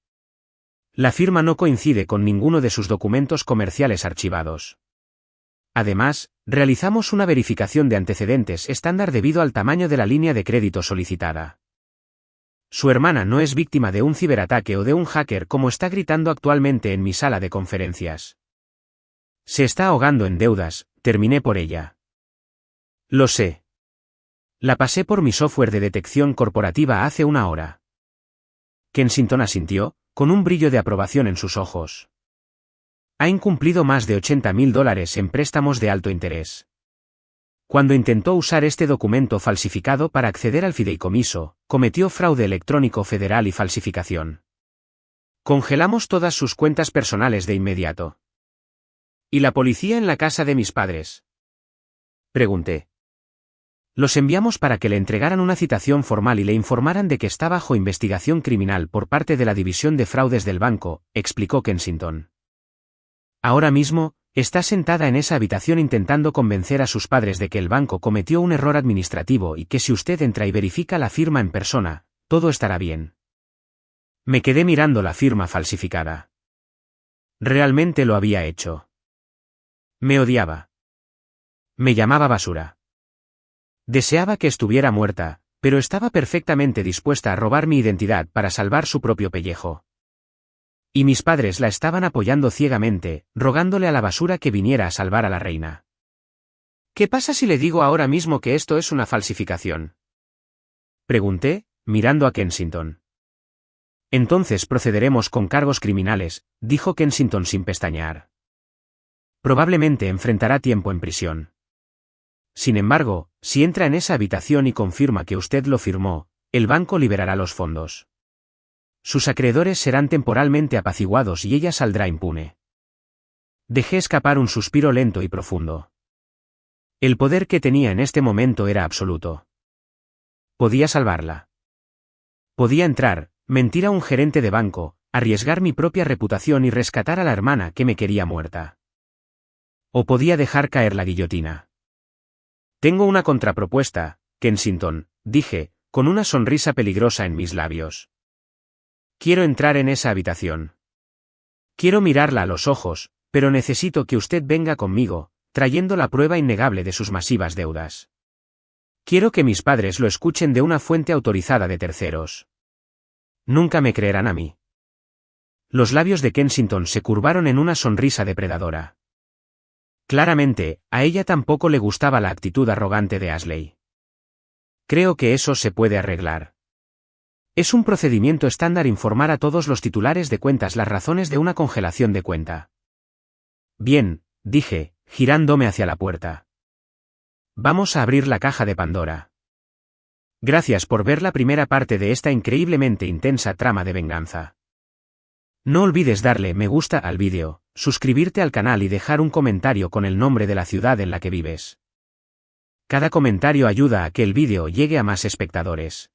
La firma no coincide con ninguno de sus documentos comerciales archivados. Además, realizamos una verificación de antecedentes estándar debido al tamaño de la línea de crédito solicitada. Su hermana no es víctima de un ciberataque o de un hacker como está gritando actualmente en mi sala de conferencias. Se está ahogando en deudas, terminé por ella. Lo sé. La pasé por mi software de detección corporativa hace una hora. Kensington asintió, con un brillo de aprobación en sus ojos. Ha incumplido más de $80.000 en préstamos de alto interés. Cuando intentó usar este documento falsificado para acceder al fideicomiso, cometió fraude electrónico federal y falsificación. Congelamos todas sus cuentas personales de inmediato. ¿Y la policía en la casa de mis padres? Pregunté. Los enviamos para que le entregaran una citación formal y le informaran de que está bajo investigación criminal por parte de la División de Fraudes del banco, explicó Kensington. Ahora mismo, está sentada en esa habitación intentando convencer a sus padres de que el banco cometió un error administrativo y que si usted entra y verifica la firma en persona, todo estará bien. Me quedé mirando la firma falsificada. Realmente lo había hecho. Me odiaba. Me llamaba basura. Deseaba que estuviera muerta, pero estaba perfectamente dispuesta a robar mi identidad para salvar su propio pellejo. Y mis padres la estaban apoyando ciegamente, rogándole a la basura que viniera a salvar a la reina. ¿Qué pasa si le digo ahora mismo que esto es una falsificación? Pregunté, mirando a Kensington. Entonces procederemos con cargos criminales, dijo Kensington sin pestañear. Probablemente enfrentará tiempo en prisión. Sin embargo, si entra en esa habitación y confirma que usted lo firmó, el banco liberará los fondos. Sus acreedores serán temporalmente apaciguados y ella saldrá impune. Dejé escapar un suspiro lento y profundo. El poder que tenía en este momento era absoluto. Podía salvarla. Podía entrar, mentir a un gerente de banco, arriesgar mi propia reputación y rescatar a la hermana que me quería muerta. O podía dejar caer la guillotina. Tengo una contrapropuesta, Kensington, dije, con una sonrisa peligrosa en mis labios. Quiero entrar en esa habitación. Quiero mirarla a los ojos, pero necesito que usted venga conmigo, trayendo la prueba innegable de sus masivas deudas. Quiero que mis padres lo escuchen de una fuente autorizada de terceros. Nunca me creerán a mí. Los labios de Kensington se curvaron en una sonrisa depredadora. Claramente, a ella tampoco le gustaba la actitud arrogante de Ashley. Creo que eso se puede arreglar. Es un procedimiento estándar informar a todos los titulares de cuentas las razones de una congelación de cuenta. Bien, dije, girándome hacia la puerta. Vamos a abrir la caja de Pandora. Gracias por ver la primera parte de esta increíblemente intensa trama de venganza. No olvides darle me gusta al vídeo, suscribirte al canal y dejar un comentario con el nombre de la ciudad en la que vives. Cada comentario ayuda a que el vídeo llegue a más espectadores.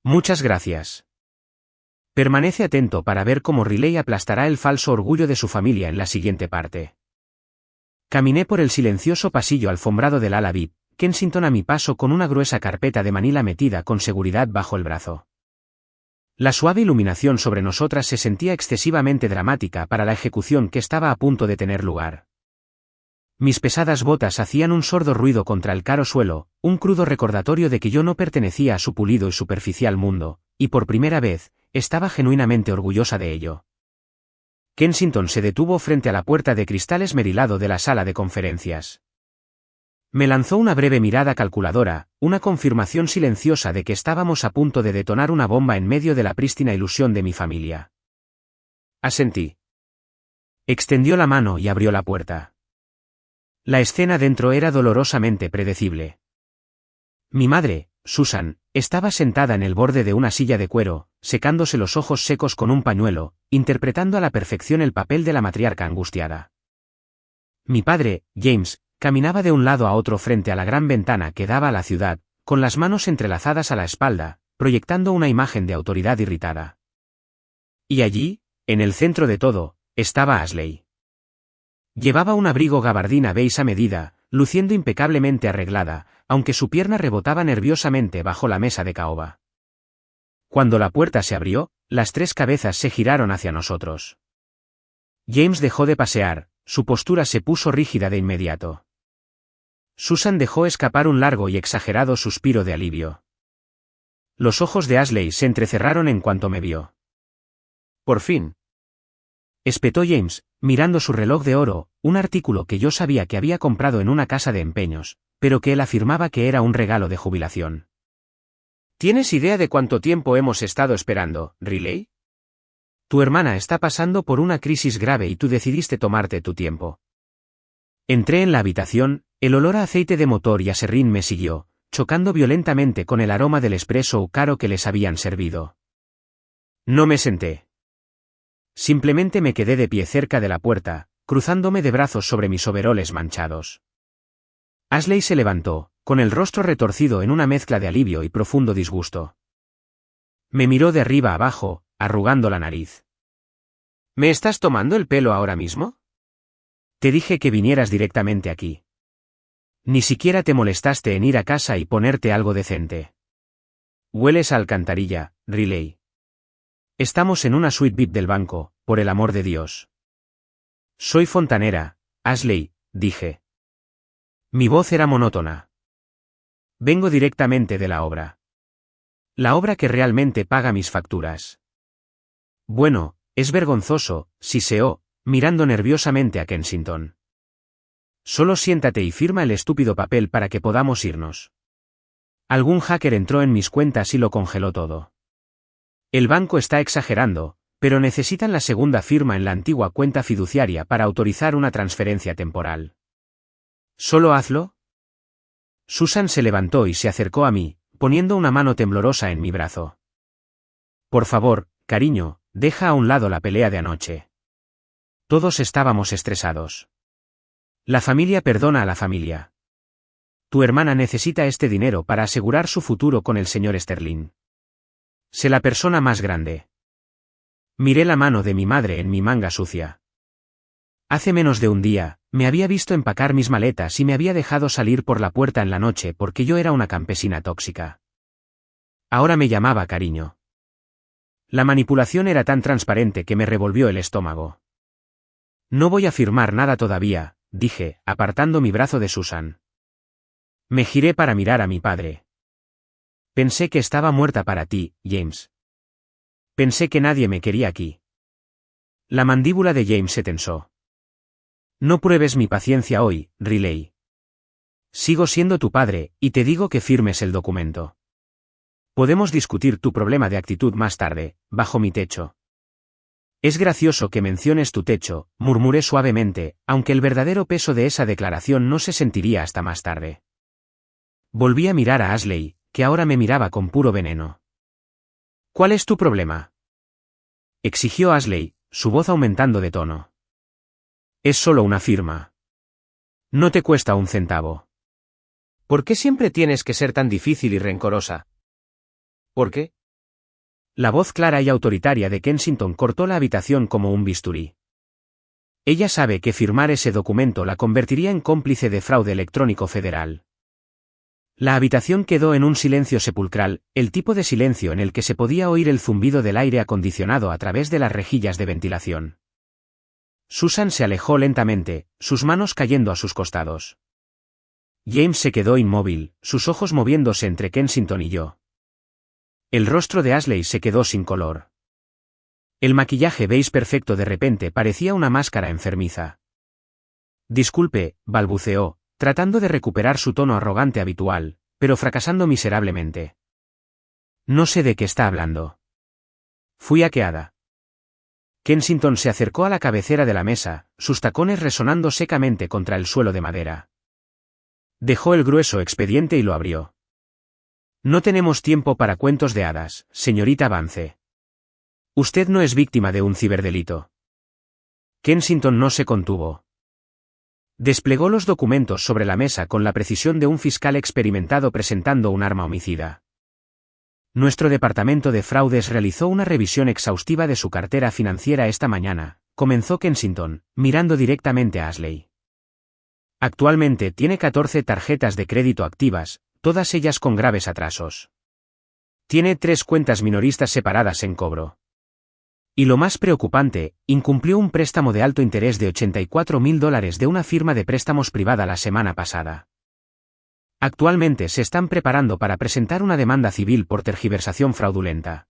Muchas gracias. Permanece atento para ver cómo Riley aplastará el falso orgullo de su familia en la siguiente parte. Caminé por el silencioso pasillo alfombrado del ala VIP, Kensington a mi paso con una gruesa carpeta de Manila metida con seguridad bajo el brazo. La suave iluminación sobre nosotras se sentía excesivamente dramática para la ejecución que estaba a punto de tener lugar. Mis pesadas botas hacían un sordo ruido contra el caro suelo, un crudo recordatorio de que yo no pertenecía a su pulido y superficial mundo, y por primera vez, estaba genuinamente orgullosa de ello. Kensington se detuvo frente a la puerta de cristal esmerilado de la sala de conferencias. Me lanzó una breve mirada calculadora, una confirmación silenciosa de que estábamos a punto de detonar una bomba en medio de la prístina ilusión de mi familia. Asentí. Extendió la mano y abrió la puerta. La escena dentro era dolorosamente predecible. Mi madre, Susan, estaba sentada en el borde de una silla de cuero, secándose los ojos secos con un pañuelo, interpretando a la perfección el papel de la matriarca angustiada. Mi padre, James, caminaba de un lado a otro frente a la gran ventana que daba a la ciudad, con las manos entrelazadas a la espalda, proyectando una imagen de autoridad irritada. Y allí, en el centro de todo, estaba Ashley. Llevaba un abrigo gabardina beige a medida, luciendo impecablemente arreglada, aunque su pierna rebotaba nerviosamente bajo la mesa de caoba. Cuando la puerta se abrió, las tres cabezas se giraron hacia nosotros. James dejó de pasear, su postura se puso rígida de inmediato. Susan dejó escapar un largo y exagerado suspiro de alivio. Los ojos de Ashley se entrecerraron en cuanto me vio. Por fin. Espetó James, mirando su reloj de oro, un artículo que yo sabía que había comprado en una casa de empeños, pero que él afirmaba que era un regalo de jubilación. ¿Tienes idea de cuánto tiempo hemos estado esperando, Riley? Tu hermana está pasando por una crisis grave y tú decidiste tomarte tu tiempo. Entré en la habitación, el olor a aceite de motor y a serrín me siguió, chocando violentamente con el aroma del espresso caro que les habían servido. No me senté. Simplemente me quedé de pie cerca de la puerta, cruzándome de brazos sobre mis overoles manchados. Ashley se levantó, con el rostro retorcido en una mezcla de alivio y profundo disgusto. Me miró de arriba a abajo, arrugando la nariz. ¿Me estás tomando el pelo ahora mismo? Te dije que vinieras directamente aquí. Ni siquiera te molestaste en ir a casa y ponerte algo decente. Hueles a alcantarilla, Riley. Estamos en una suite VIP del banco, por el amor de Dios. Soy fontanera, Ashley, dije. Mi voz era monótona. Vengo directamente de la obra. La obra que realmente paga mis facturas. Bueno, es vergonzoso, siseó, mirando nerviosamente a Kensington. Solo siéntate y firma el estúpido papel para que podamos irnos. Algún hacker entró en mis cuentas y lo congeló todo. El banco está exagerando, pero necesitan la segunda firma en la antigua cuenta fiduciaria para autorizar una transferencia temporal. ¿Solo hazlo? Susan se levantó y se acercó a mí, poniendo una mano temblorosa en mi brazo. Por favor, cariño, deja a un lado la pelea de anoche. Todos estábamos estresados. La familia perdona a la familia. Tu hermana necesita este dinero para asegurar su futuro con el señor Sterling. Sé la persona más grande. Miré la mano de mi madre en mi manga sucia. Hace menos de un día, me había visto empacar mis maletas y me había dejado salir por la puerta en la noche porque yo era una campesina tóxica. Ahora me llamaba cariño. La manipulación era tan transparente que me revolvió el estómago. No voy a firmar nada todavía, dije, apartando mi brazo de Susan. Me giré para mirar a mi padre. Pensé que estaba muerta para ti, James. Pensé que nadie me quería aquí. La mandíbula de James se tensó. No pruebes mi paciencia hoy, Riley. Sigo siendo tu padre, y te digo que firmes el documento. Podemos discutir tu problema de actitud más tarde, bajo mi techo. Es gracioso que menciones tu techo, murmuré suavemente, aunque el verdadero peso de esa declaración no se sentiría hasta más tarde. Volví a mirar a Ashley, que ahora me miraba con puro veneno. ¿Cuál es tu problema?, exigió Ashley, su voz aumentando de tono. Es solo una firma. No te cuesta un centavo. ¿Por qué siempre tienes que ser tan difícil y rencorosa? ¿Por qué? La voz clara y autoritaria de Kensington cortó la habitación como un bisturí. Ella sabe que firmar ese documento la convertiría en cómplice de fraude electrónico federal. La habitación quedó en un silencio sepulcral, el tipo de silencio en el que se podía oír el zumbido del aire acondicionado a través de las rejillas de ventilación. Susan se alejó lentamente, sus manos cayendo a sus costados. James se quedó inmóvil, sus ojos moviéndose entre Kensington y yo. El rostro de Ashley se quedó sin color. El maquillaje beige perfecto de repente parecía una máscara enfermiza. Disculpe, balbuceó, tratando de recuperar su tono arrogante habitual, pero fracasando miserablemente. No sé de qué está hablando. Fui hackeada. Kensington se acercó a la cabecera de la mesa, sus tacones resonando secamente contra el suelo de madera. Dejó el grueso expediente y lo abrió. No tenemos tiempo para cuentos de hadas, señorita Vance. Usted no es víctima de un ciberdelito. Kensington no se contuvo. Desplegó los documentos sobre la mesa con la precisión de un fiscal experimentado presentando un arma homicida. Nuestro departamento de fraudes realizó una revisión exhaustiva de su cartera financiera esta mañana, comenzó Kensington, mirando directamente a Ashley. Actualmente tiene 14 tarjetas de crédito activas, todas ellas con graves atrasos. Tiene 3 cuentas minoristas separadas en cobro. Y lo más preocupante, incumplió un préstamo de alto interés de $84,000 de una firma de préstamos privada la semana pasada. Actualmente se están preparando para presentar una demanda civil por tergiversación fraudulenta.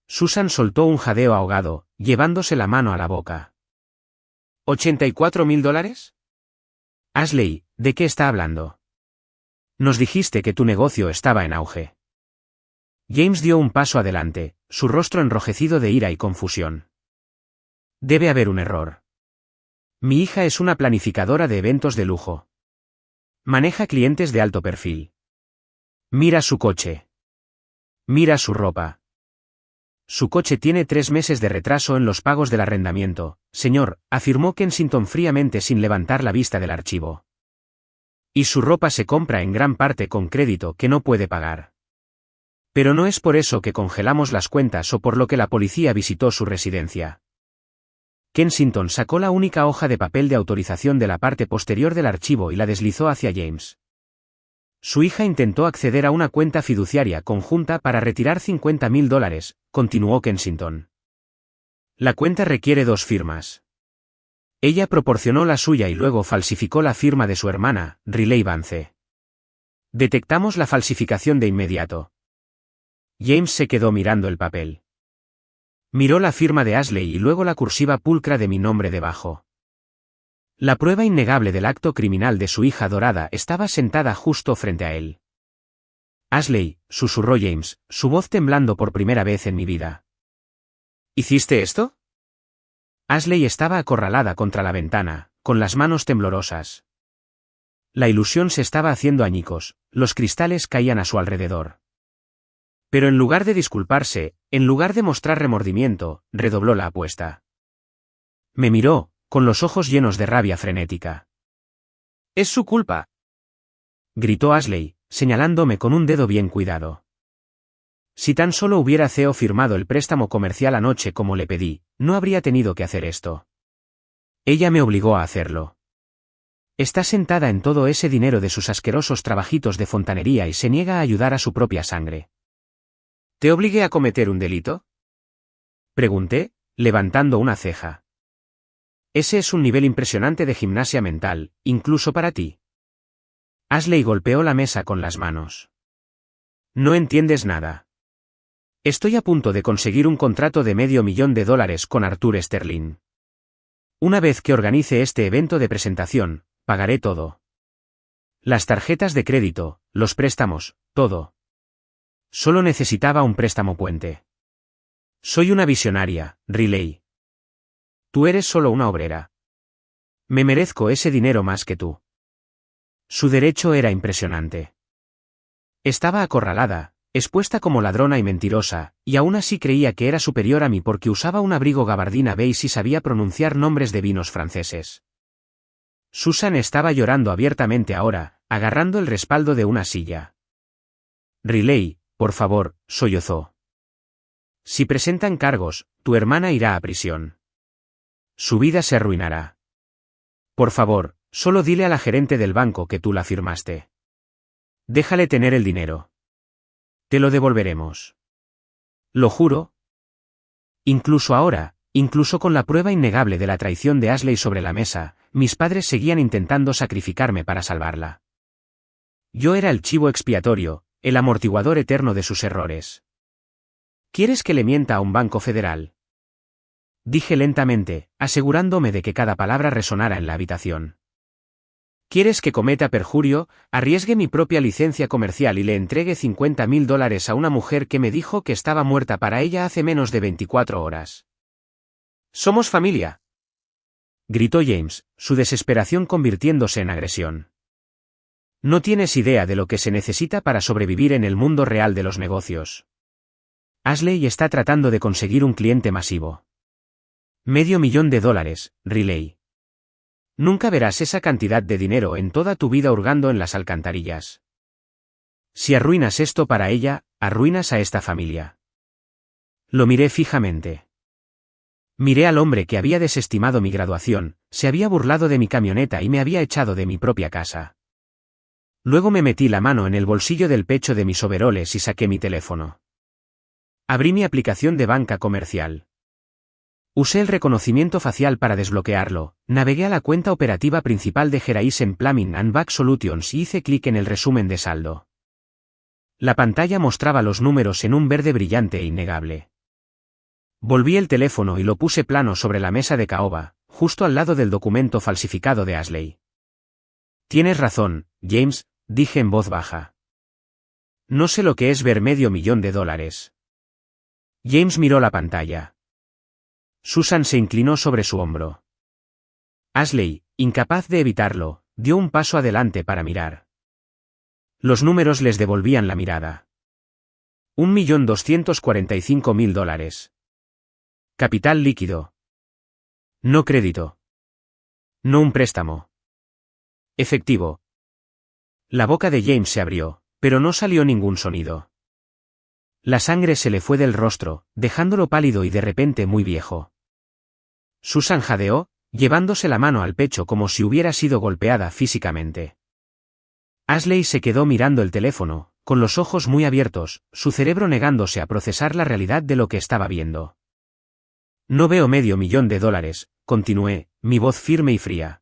Susan soltó un jadeo ahogado, llevándose la mano a la boca. ¿$84,000? Ashley, ¿de qué está hablando? Nos dijiste que tu negocio estaba en auge. James dio un paso adelante, su rostro enrojecido de ira y confusión. Debe haber un error. Mi hija es una planificadora de eventos de lujo. Maneja clientes de alto perfil. Mira su coche. Mira su ropa. Su coche tiene 3 meses de retraso en los pagos del arrendamiento, señor, afirmó Kensington fríamente sin levantar la vista del archivo. Y su ropa se compra en gran parte con crédito que no puede pagar. Pero no es por eso que congelamos las cuentas o por lo que la policía visitó su residencia. Kensington sacó la única hoja de papel de autorización de la parte posterior del archivo y la deslizó hacia James. Su hija intentó acceder a una cuenta fiduciaria conjunta para retirar $50,000, continuó Kensington. La cuenta requiere 2 firmas. Ella proporcionó la suya y luego falsificó la firma de su hermana, Riley Vance. Detectamos la falsificación de inmediato. James se quedó mirando el papel. Miró la firma de Ashley y luego la cursiva pulcra de mi nombre debajo. La prueba innegable del acto criminal de su hija adorada estaba sentada justo frente a él. Ashley, susurró James, su voz temblando por primera vez en mi vida. ¿Hiciste esto? Ashley estaba acorralada contra la ventana, con las manos temblorosas. La ilusión se estaba haciendo añicos, los cristales caían a su alrededor. Pero en lugar de disculparse, en lugar de mostrar remordimiento, redobló la apuesta. Me miró, con los ojos llenos de rabia frenética. Es su culpa, gritó Ashley, señalándome con un dedo bien cuidado. Si tan solo hubiera CEO firmado el préstamo comercial anoche como le pedí, no habría tenido que hacer esto. Ella me obligó a hacerlo. Está sentada en todo ese dinero de sus asquerosos trabajitos de fontanería y se niega a ayudar a su propia sangre. ¿Te obligué a cometer un delito? Pregunté, levantando una ceja. Ese es un nivel impresionante de gimnasia mental, incluso para ti. Ashley golpeó la mesa con las manos. No entiendes nada. Estoy a punto de conseguir un contrato de $500,000 con Arthur Sterling. Una vez que organice este evento de presentación, pagaré todo. Las tarjetas de crédito, los préstamos, todo. Solo necesitaba un préstamo puente. Soy una visionaria, Riley. Tú eres solo una obrera. Me merezco ese dinero más que tú. Su derecho era impresionante. Estaba acorralada, expuesta como ladrona y mentirosa, y aún así creía que era superior a mí porque usaba un abrigo gabardina beige y sabía pronunciar nombres de vinos franceses. Susan estaba llorando abiertamente ahora, agarrando el respaldo de una silla. Riley, por favor, sollozó. Si presentan cargos, tu hermana irá a prisión. Su vida se arruinará. Por favor, solo dile a la gerente del banco que tú la firmaste. Déjale tener el dinero. Te lo devolveremos. Lo juro. Incluso ahora, incluso con la prueba innegable de la traición de Ashley sobre la mesa, mis padres seguían intentando sacrificarme para salvarla. Yo era el chivo expiatorio, el amortiguador eterno de sus errores. ¿Quieres que le mienta a un banco federal? Dije lentamente, asegurándome de que cada palabra resonara en la habitación. ¿Quieres que cometa perjurio, arriesgue mi propia licencia comercial y le entregue $50,000 a una mujer que me dijo que estaba muerta para ella hace menos de 24 horas? ¡Somos familia!, gritó James, su desesperación convirtiéndose en agresión. No tienes idea de lo que se necesita para sobrevivir en el mundo real de los negocios. Ashley está tratando de conseguir un cliente masivo. $500,000, Riley. Nunca verás esa cantidad de dinero en toda tu vida hurgando en las alcantarillas. Si arruinas esto para ella, arruinas a esta familia. Lo miré fijamente. Miré al hombre que había desestimado mi graduación, se había burlado de mi camioneta y me había echado de mi propia casa. Luego me metí la mano en el bolsillo del pecho de mis overoles y saqué mi teléfono. Abrí mi aplicación de banca comercial. Usé el reconocimiento facial para desbloquearlo, navegué a la cuenta operativa principal de Horizon Plumbing and Back Solutions y hice clic en el resumen de saldo. La pantalla mostraba los números en un verde brillante e innegable. Volví el teléfono y lo puse plano sobre la mesa de caoba, justo al lado del documento falsificado de Ashley. Tienes razón, James, dije en voz baja. No sé lo que es ver $500,000. James miró la pantalla. Susan se inclinó sobre su hombro. Ashley, incapaz de evitarlo, dio un paso adelante para mirar. Los números les devolvían la mirada. $1,245,000. Capital líquido. No crédito. No un préstamo. Efectivo. La boca de James se abrió, pero no salió ningún sonido. La sangre se le fue del rostro, dejándolo pálido y de repente muy viejo. Susan jadeó, llevándose la mano al pecho como si hubiera sido golpeada físicamente. Ashley se quedó mirando el teléfono, con los ojos muy abiertos, su cerebro negándose a procesar la realidad de lo que estaba viendo. No veo $500,000, continué, mi voz firme y fría.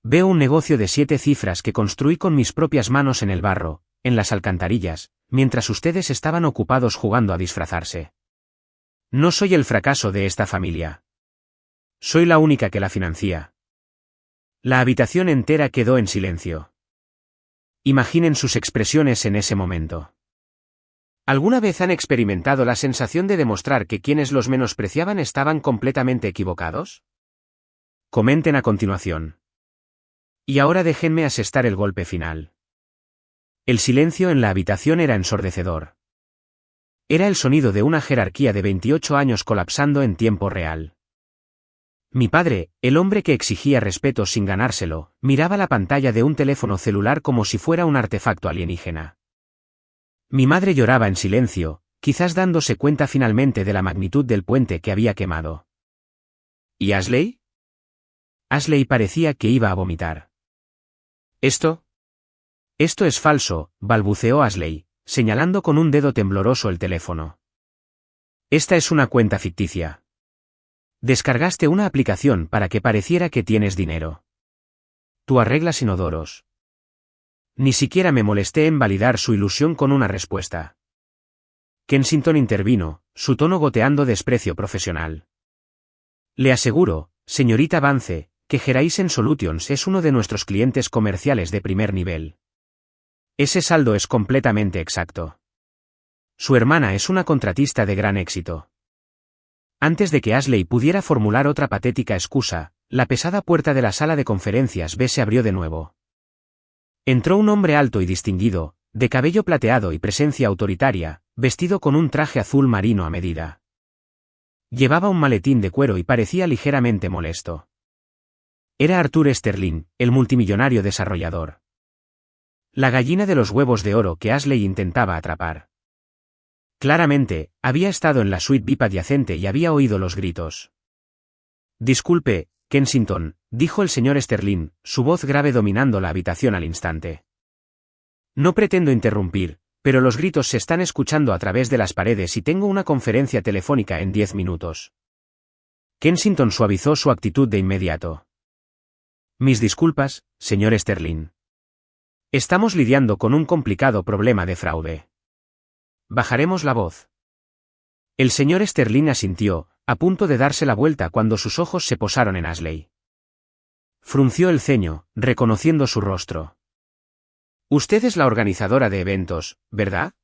Veo un negocio de 7 cifras que construí con mis propias manos en el barro, en las alcantarillas, mientras ustedes estaban ocupados jugando a disfrazarse. No soy el fracaso de esta familia. Soy la única que la financia. La habitación entera quedó en silencio. Imaginen sus expresiones en ese momento. ¿Alguna vez han experimentado la sensación de demostrar que quienes los menospreciaban estaban completamente equivocados? Comenten a continuación. Y ahora déjenme asestar el golpe final. El silencio en la habitación era ensordecedor. Era el sonido de una jerarquía de 28 años colapsando en tiempo real. Mi padre, el hombre que exigía respeto sin ganárselo, miraba la pantalla de un teléfono celular como si fuera un artefacto alienígena. Mi madre lloraba en silencio, quizás dándose cuenta finalmente de la magnitud del puente que había quemado. ¿Y Ashley? Ashley parecía que iba a vomitar. ¿Esto es falso, balbuceó Ashley, señalando con un dedo tembloroso el teléfono. Esta es una cuenta ficticia. Descargaste una aplicación para que pareciera que tienes dinero. Tú arreglas inodoros. Ni siquiera me molesté en validar su ilusión con una respuesta. Kensington intervino, su tono goteando desprecio profesional. Le aseguro, señorita Vance, que Horizon Solutions es uno de nuestros clientes comerciales de primer nivel. Ese saldo es completamente exacto. Su hermana es una contratista de gran éxito. Antes de que Ashley pudiera formular otra patética excusa, la pesada puerta de la sala de conferencias B se abrió de nuevo. Entró un hombre alto y distinguido, de cabello plateado y presencia autoritaria, vestido con un traje azul marino a medida. Llevaba un maletín de cuero y parecía ligeramente molesto. Era Arthur Sterling, el multimillonario desarrollador. La gallina de los huevos de oro que Ashley intentaba atrapar. Claramente, había estado en la suite VIP adyacente y había oído los gritos. Disculpe, Kensington, dijo el señor Sterling, su voz grave dominando la habitación al instante. No pretendo interrumpir, pero los gritos se están escuchando a través de las paredes y tengo una conferencia telefónica en 10 minutos. Kensington suavizó su actitud de inmediato. Mis disculpas, señor Sterling. Estamos lidiando con un complicado problema de fraude. Bajaremos la voz. El señor Sterling asintió, a punto de darse la vuelta cuando sus ojos se posaron en Ashley. Frunció el ceño, reconociendo su rostro. Usted es la organizadora de eventos, ¿verdad?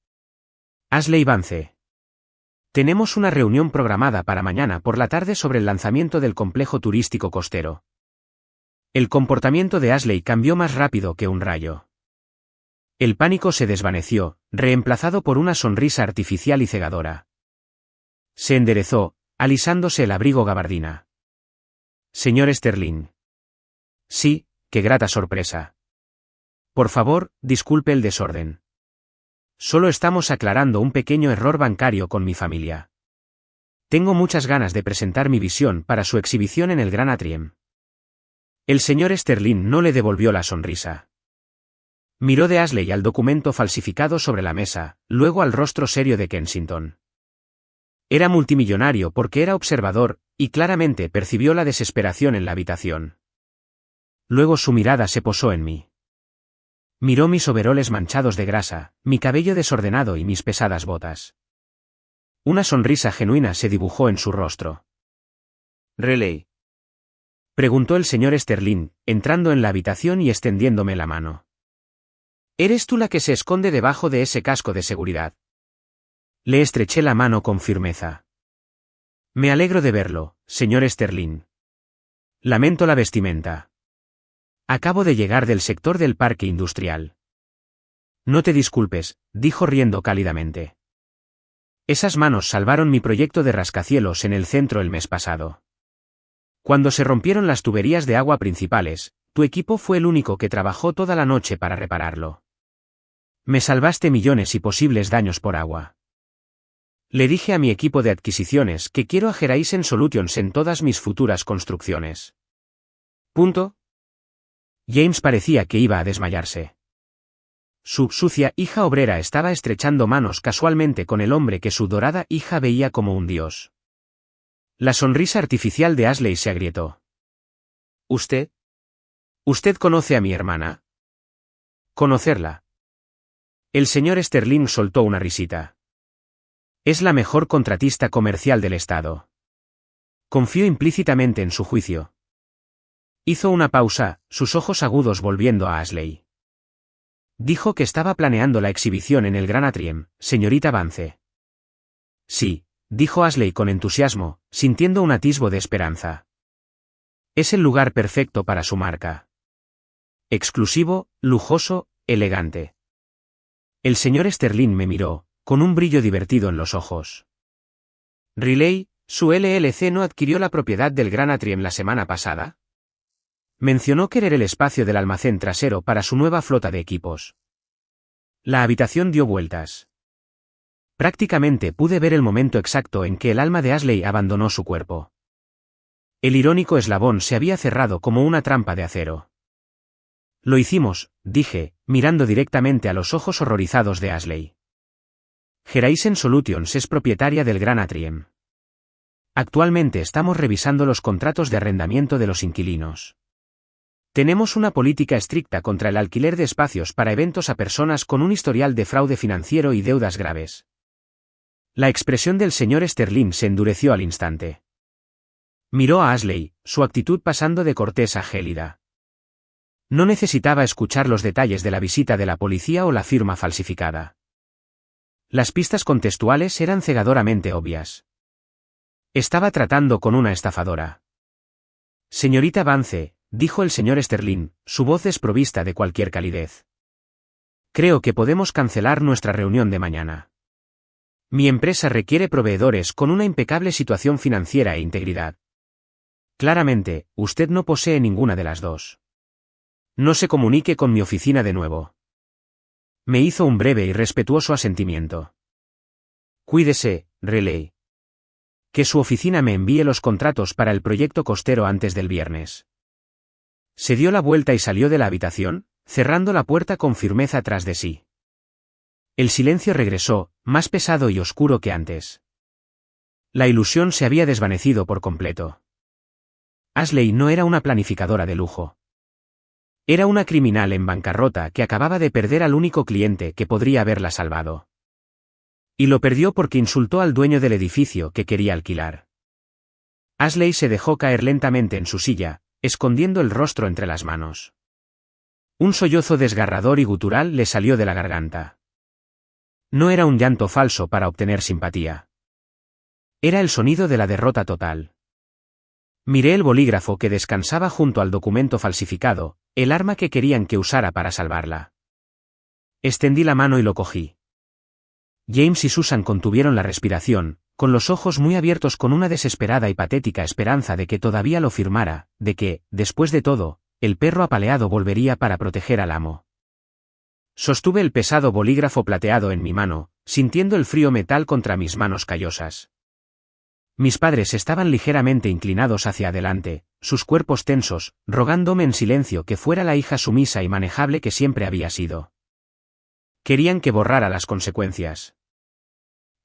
Ashley Vance. Tenemos una reunión programada para mañana por la tarde sobre el lanzamiento del complejo turístico costero. El comportamiento de Ashley cambió más rápido que un rayo. El pánico se desvaneció, reemplazado por una sonrisa artificial y cegadora. Se enderezó, alisándose el abrigo gabardina. Señor Sterling. Sí, qué grata sorpresa. Por favor, disculpe el desorden. Solo estamos aclarando un pequeño error bancario con mi familia. Tengo muchas ganas de presentar mi visión para su exhibición en el Gran Atrium. El señor Sterling no le devolvió la sonrisa. Miró de Ashley al documento falsificado sobre la mesa, luego al rostro serio de Kensington. Era multimillonario porque era observador, y claramente percibió la desesperación en la habitación. Luego su mirada se posó en mí. Miró mis overoles manchados de grasa, mi cabello desordenado y mis pesadas botas. Una sonrisa genuina se dibujó en su rostro. «¿Relay?», preguntó el señor Sterling, entrando en la habitación y extendiéndome la mano. ¿Eres tú la que se esconde debajo de ese casco de seguridad? Le estreché la mano con firmeza. Me alegro de verlo, señor Sterling. Lamento la vestimenta. Acabo de llegar del sector del parque industrial. No te disculpes, dijo riendo cálidamente. Esas manos salvaron mi proyecto de rascacielos en el centro el mes pasado. Cuando se rompieron las tuberías de agua principales, tu equipo fue el único que trabajó toda la noche para repararlo. Me salvaste millones y posibles daños por agua. Le dije a mi equipo de adquisiciones que quiero a Horizon Solutions en todas mis futuras construcciones. Punto. James parecía que iba a desmayarse. Su sucia hija obrera estaba estrechando manos casualmente con el hombre que su dorada hija veía como un dios. La sonrisa artificial de Ashley se agrietó. ¿Usted? ¿Usted conoce a mi hermana? Conocerla. El señor Sterling soltó una risita. Es la mejor contratista comercial del estado. Confió implícitamente en su juicio. Hizo una pausa, sus ojos agudos volviendo a Ashley. Dijo que estaba planeando la exhibición en el Gran Atrium, señorita Vance. Sí, dijo Ashley con entusiasmo, sintiendo un atisbo de esperanza. Es el lugar perfecto para su marca. Exclusivo, lujoso, elegante. El señor Sterling me miró, con un brillo divertido en los ojos. ¿Relay, su LLC no adquirió la propiedad del Gran Atrium la semana pasada? Mencionó querer el espacio del almacén trasero para su nueva flota de equipos. La habitación dio vueltas. Prácticamente pude ver el momento exacto en que el alma de Ashley abandonó su cuerpo. El irónico eslabón se había cerrado como una trampa de acero. Lo hicimos, dije, mirando directamente a los ojos horrorizados de Ashley. Horizon Solutions es propietaria del Gran Atrium. Actualmente estamos revisando los contratos de arrendamiento de los inquilinos. Tenemos una política estricta contra el alquiler de espacios para eventos a personas con un historial de fraude financiero y deudas graves. La expresión del señor Sterling se endureció al instante. Miró a Ashley, su actitud pasando de cortés a gélida. No necesitaba escuchar los detalles de la visita de la policía o la firma falsificada. Las pistas contextuales eran cegadoramente obvias. Estaba tratando con una estafadora. Señorita Vance, dijo el señor Sterling, su voz desprovista de cualquier calidez. Creo que podemos cancelar nuestra reunión de mañana. Mi empresa requiere proveedores con una impecable situación financiera e integridad. Claramente, usted no posee ninguna de las dos. No se comunique con mi oficina de nuevo. Me hizo un breve y respetuoso asentimiento. Cuídese, Riley. Que su oficina me envíe los contratos para el proyecto costero antes del viernes. Se dio la vuelta y salió de la habitación, cerrando la puerta con firmeza tras de sí. El silencio regresó, más pesado y oscuro que antes. La ilusión se había desvanecido por completo. Ashley no era una planificadora de lujo. Era una criminal en bancarrota que acababa de perder al único cliente que podría haberla salvado. Y lo perdió porque insultó al dueño del edificio que quería alquilar. Ashley se dejó caer lentamente en su silla, escondiendo el rostro entre las manos. Un sollozo desgarrador y gutural le salió de la garganta. No era un llanto falso para obtener simpatía. Era el sonido de la derrota total. Miré el bolígrafo que descansaba junto al documento falsificado, el arma que querían que usara para salvarla. Extendí la mano y lo cogí. James y Susan contuvieron la respiración, con los ojos muy abiertos con una desesperada y patética esperanza de que todavía lo firmara, de que, después de todo, el perro apaleado volvería para proteger al amo. Sostuve el pesado bolígrafo plateado en mi mano, sintiendo el frío metal contra mis manos callosas. Mis padres estaban ligeramente inclinados hacia adelante, sus cuerpos tensos, rogándome en silencio que fuera la hija sumisa y manejable que siempre había sido. Querían que borrara las consecuencias.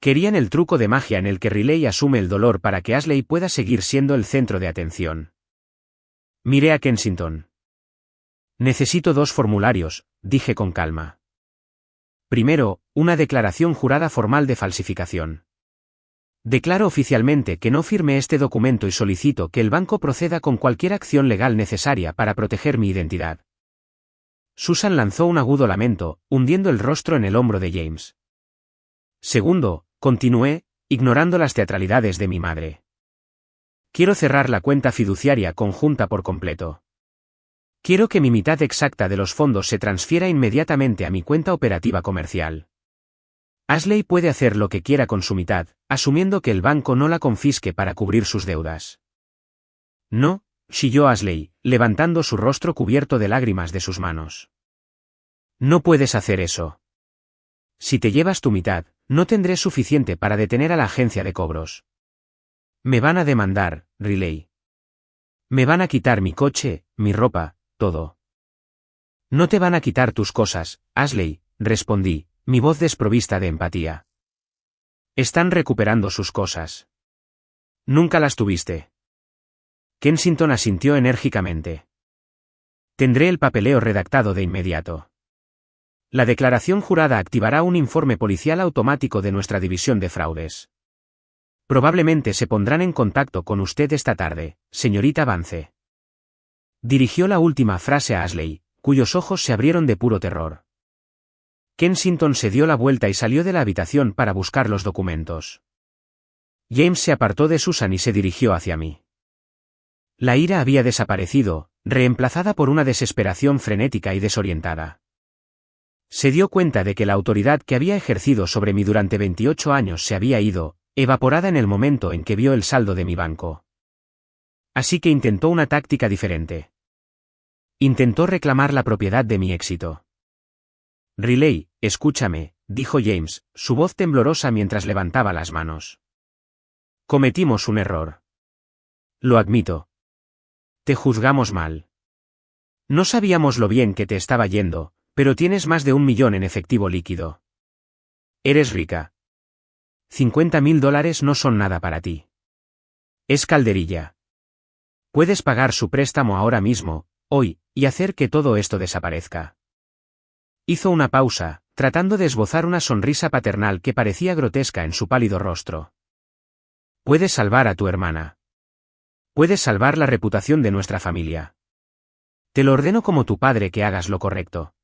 Querían el truco de magia en el que Riley asume el dolor para que Ashley pueda seguir siendo el centro de atención. Miré a Kensington. Necesito 2 formularios, dije con calma. Primero, una declaración jurada formal de falsificación. Declaro oficialmente que no firmé este documento y solicito que el banco proceda con cualquier acción legal necesaria para proteger mi identidad. Susan lanzó un agudo lamento, hundiendo el rostro en el hombro de James. Segundo, continué, ignorando las teatralidades de mi madre. Quiero cerrar la cuenta fiduciaria conjunta por completo. Quiero que mi mitad exacta de los fondos se transfiera inmediatamente a mi cuenta operativa comercial. Ashley puede hacer lo que quiera con su mitad, asumiendo que el banco no la confisque para cubrir sus deudas. No, chilló Ashley, levantando su rostro cubierto de lágrimas de sus manos. No puedes hacer eso. Si te llevas tu mitad, no tendré suficiente para detener a la agencia de cobros. Me van a demandar, Riley. Me van a quitar mi coche, mi ropa, todo. No te van a quitar tus cosas, Ashley, respondí, mi voz desprovista de empatía. Están recuperando sus cosas. Nunca las tuviste. Kensington asintió enérgicamente. Tendré el papeleo redactado de inmediato. La declaración jurada activará un informe policial automático de nuestra división de fraudes. Probablemente se pondrán en contacto con usted esta tarde, señorita Vance. Dirigió la última frase a Ashley, cuyos ojos se abrieron de puro terror. Kensington se dio la vuelta y salió de la habitación para buscar los documentos. James se apartó de Susan y se dirigió hacia mí. La ira había desaparecido, reemplazada por una desesperación frenética y desorientada. Se dio cuenta de que la autoridad que había ejercido sobre mí durante 28 años se había ido, evaporada en el momento en que vio el saldo de mi banco. Así que intentó una táctica diferente. Intentó reclamar la propiedad de mi éxito. Riley, escúchame, dijo James, su voz temblorosa mientras levantaba las manos. Cometimos un error. Lo admito. Te juzgamos mal. No sabíamos lo bien que te estaba yendo, pero tienes más de 1 millón en efectivo líquido. Eres rica. $50.000 no son nada para ti. Es calderilla. Puedes pagar su préstamo ahora mismo, hoy, y hacer que todo esto desaparezca. Hizo una pausa, tratando de esbozar una sonrisa paternal que parecía grotesca en su pálido rostro. Puedes salvar a tu hermana. Puedes salvar la reputación de nuestra familia. Te lo ordeno como tu padre que hagas lo correcto.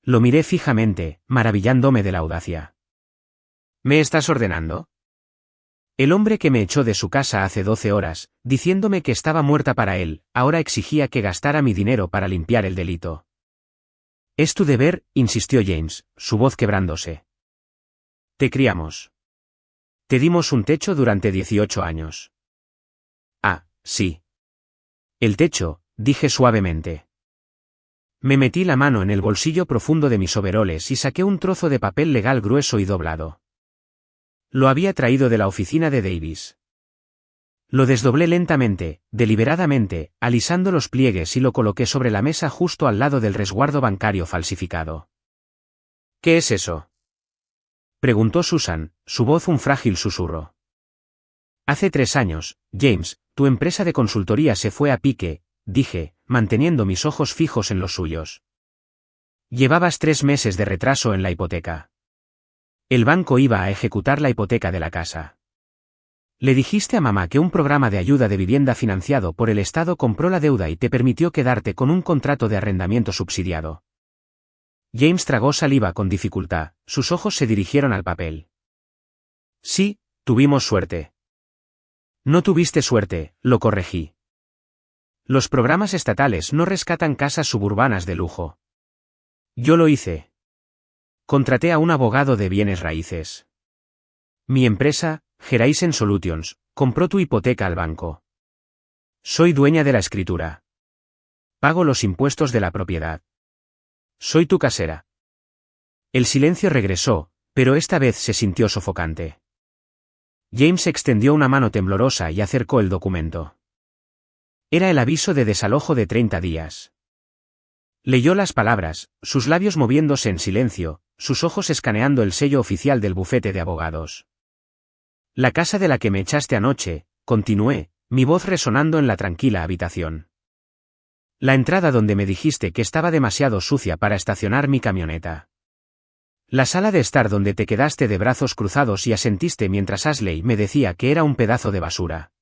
Lo miré fijamente, maravillándome de la audacia. ¿Me estás ordenando? El hombre que me echó de su casa hace 12 horas, diciéndome que estaba muerta para él, ahora exigía que gastara mi dinero para limpiar el delito. Es tu deber, insistió James, su voz quebrándose. Te criamos. Te dimos un techo durante 18 años. Ah, sí. El techo, dije suavemente. Me metí la mano en el bolsillo profundo de mis overoles y saqué un trozo de papel legal grueso y doblado. Lo había traído de la oficina de Davis. Lo desdoblé lentamente, deliberadamente, alisando los pliegues y lo coloqué sobre la mesa justo al lado del resguardo bancario falsificado. ¿Qué es eso?, preguntó Susan, su voz un frágil susurro. Hace 3 años, James, tu empresa de consultoría se fue a pique, dije, manteniendo mis ojos fijos en los suyos. Llevabas 3 meses de retraso en la hipoteca. El banco iba a ejecutar la hipoteca de la casa. Le dijiste a mamá que un programa de ayuda de vivienda financiado por el Estado compró la deuda y te permitió quedarte con un contrato de arrendamiento subsidiado. James tragó saliva con dificultad, sus ojos se dirigieron al papel. Sí, tuvimos suerte. No tuviste suerte, lo corregí. Los programas estatales no rescatan casas suburbanas de lujo. Yo lo hice. Contraté a un abogado de bienes raíces. Mi empresa, Horizon Solutions, compró tu hipoteca al banco. Soy dueña de la escritura. Pago los impuestos de la propiedad. Soy tu casera. El silencio regresó, pero esta vez se sintió sofocante. James extendió una mano temblorosa y acercó el documento. Era el aviso de desalojo de 30 días. Leyó las palabras, sus labios moviéndose en silencio, sus ojos escaneando el sello oficial del bufete de abogados. La casa de la que me echaste anoche, continué, mi voz resonando en la tranquila habitación. La entrada donde me dijiste que estaba demasiado sucia para estacionar mi camioneta. La sala de estar donde te quedaste de brazos cruzados y asentiste mientras Ashley me decía que era un pedazo de basura.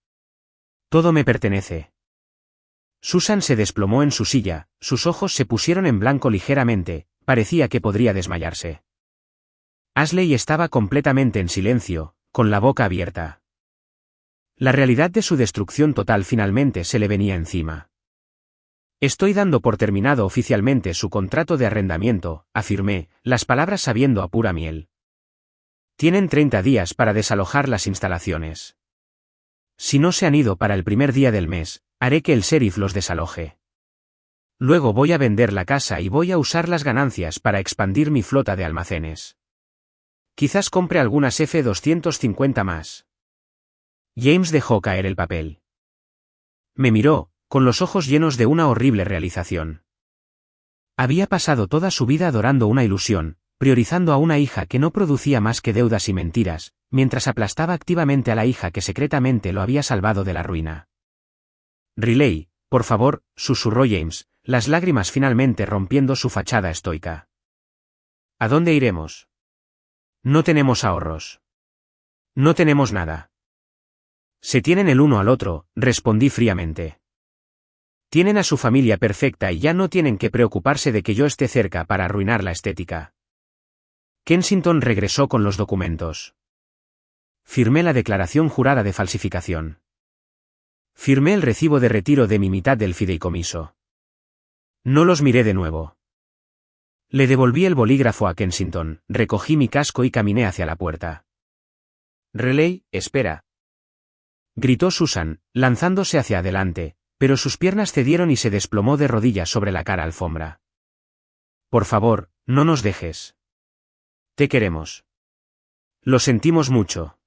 Todo me pertenece. Susan se desplomó en su silla, sus ojos se pusieron en blanco ligeramente, parecía que podría desmayarse. Ashley estaba completamente en silencio, con la boca abierta. La realidad de su destrucción total finalmente se le venía encima. Estoy dando por terminado oficialmente su contrato de arrendamiento, afirmé, las palabras sabiendo a pura miel. Tienen 30 días para desalojar las instalaciones. Si no se han ido para el primer día del mes, haré que el sheriff los desaloje. Luego voy a vender la casa y voy a usar las ganancias para expandir mi flota de almacenes. Quizás compre algunas F-250 más. James dejó caer el papel. Me miró, con los ojos llenos de una horrible realización. Había pasado toda su vida adorando una ilusión, priorizando a una hija que no producía más que deudas y mentiras, mientras aplastaba activamente a la hija que secretamente lo había salvado de la ruina. Riley, por favor, susurró James, las lágrimas finalmente rompiendo su fachada estoica. ¿A dónde iremos? No tenemos ahorros. No tenemos nada. Se tienen el uno al otro, respondí fríamente. Tienen a su familia perfecta y ya no tienen que preocuparse de que yo esté cerca para arruinar la estética. Kensington regresó con los documentos. Firmé la declaración jurada de falsificación. Firmé el recibo de retiro de mi mitad del fideicomiso. No los miré de nuevo. Le devolví el bolígrafo a Kensington, recogí mi casco y caminé hacia la puerta. Riley, espera. Gritó Susan, lanzándose hacia adelante, pero sus piernas cedieron y se desplomó de rodillas sobre la cara alfombra. Por favor, no nos dejes. Te queremos. Lo sentimos mucho.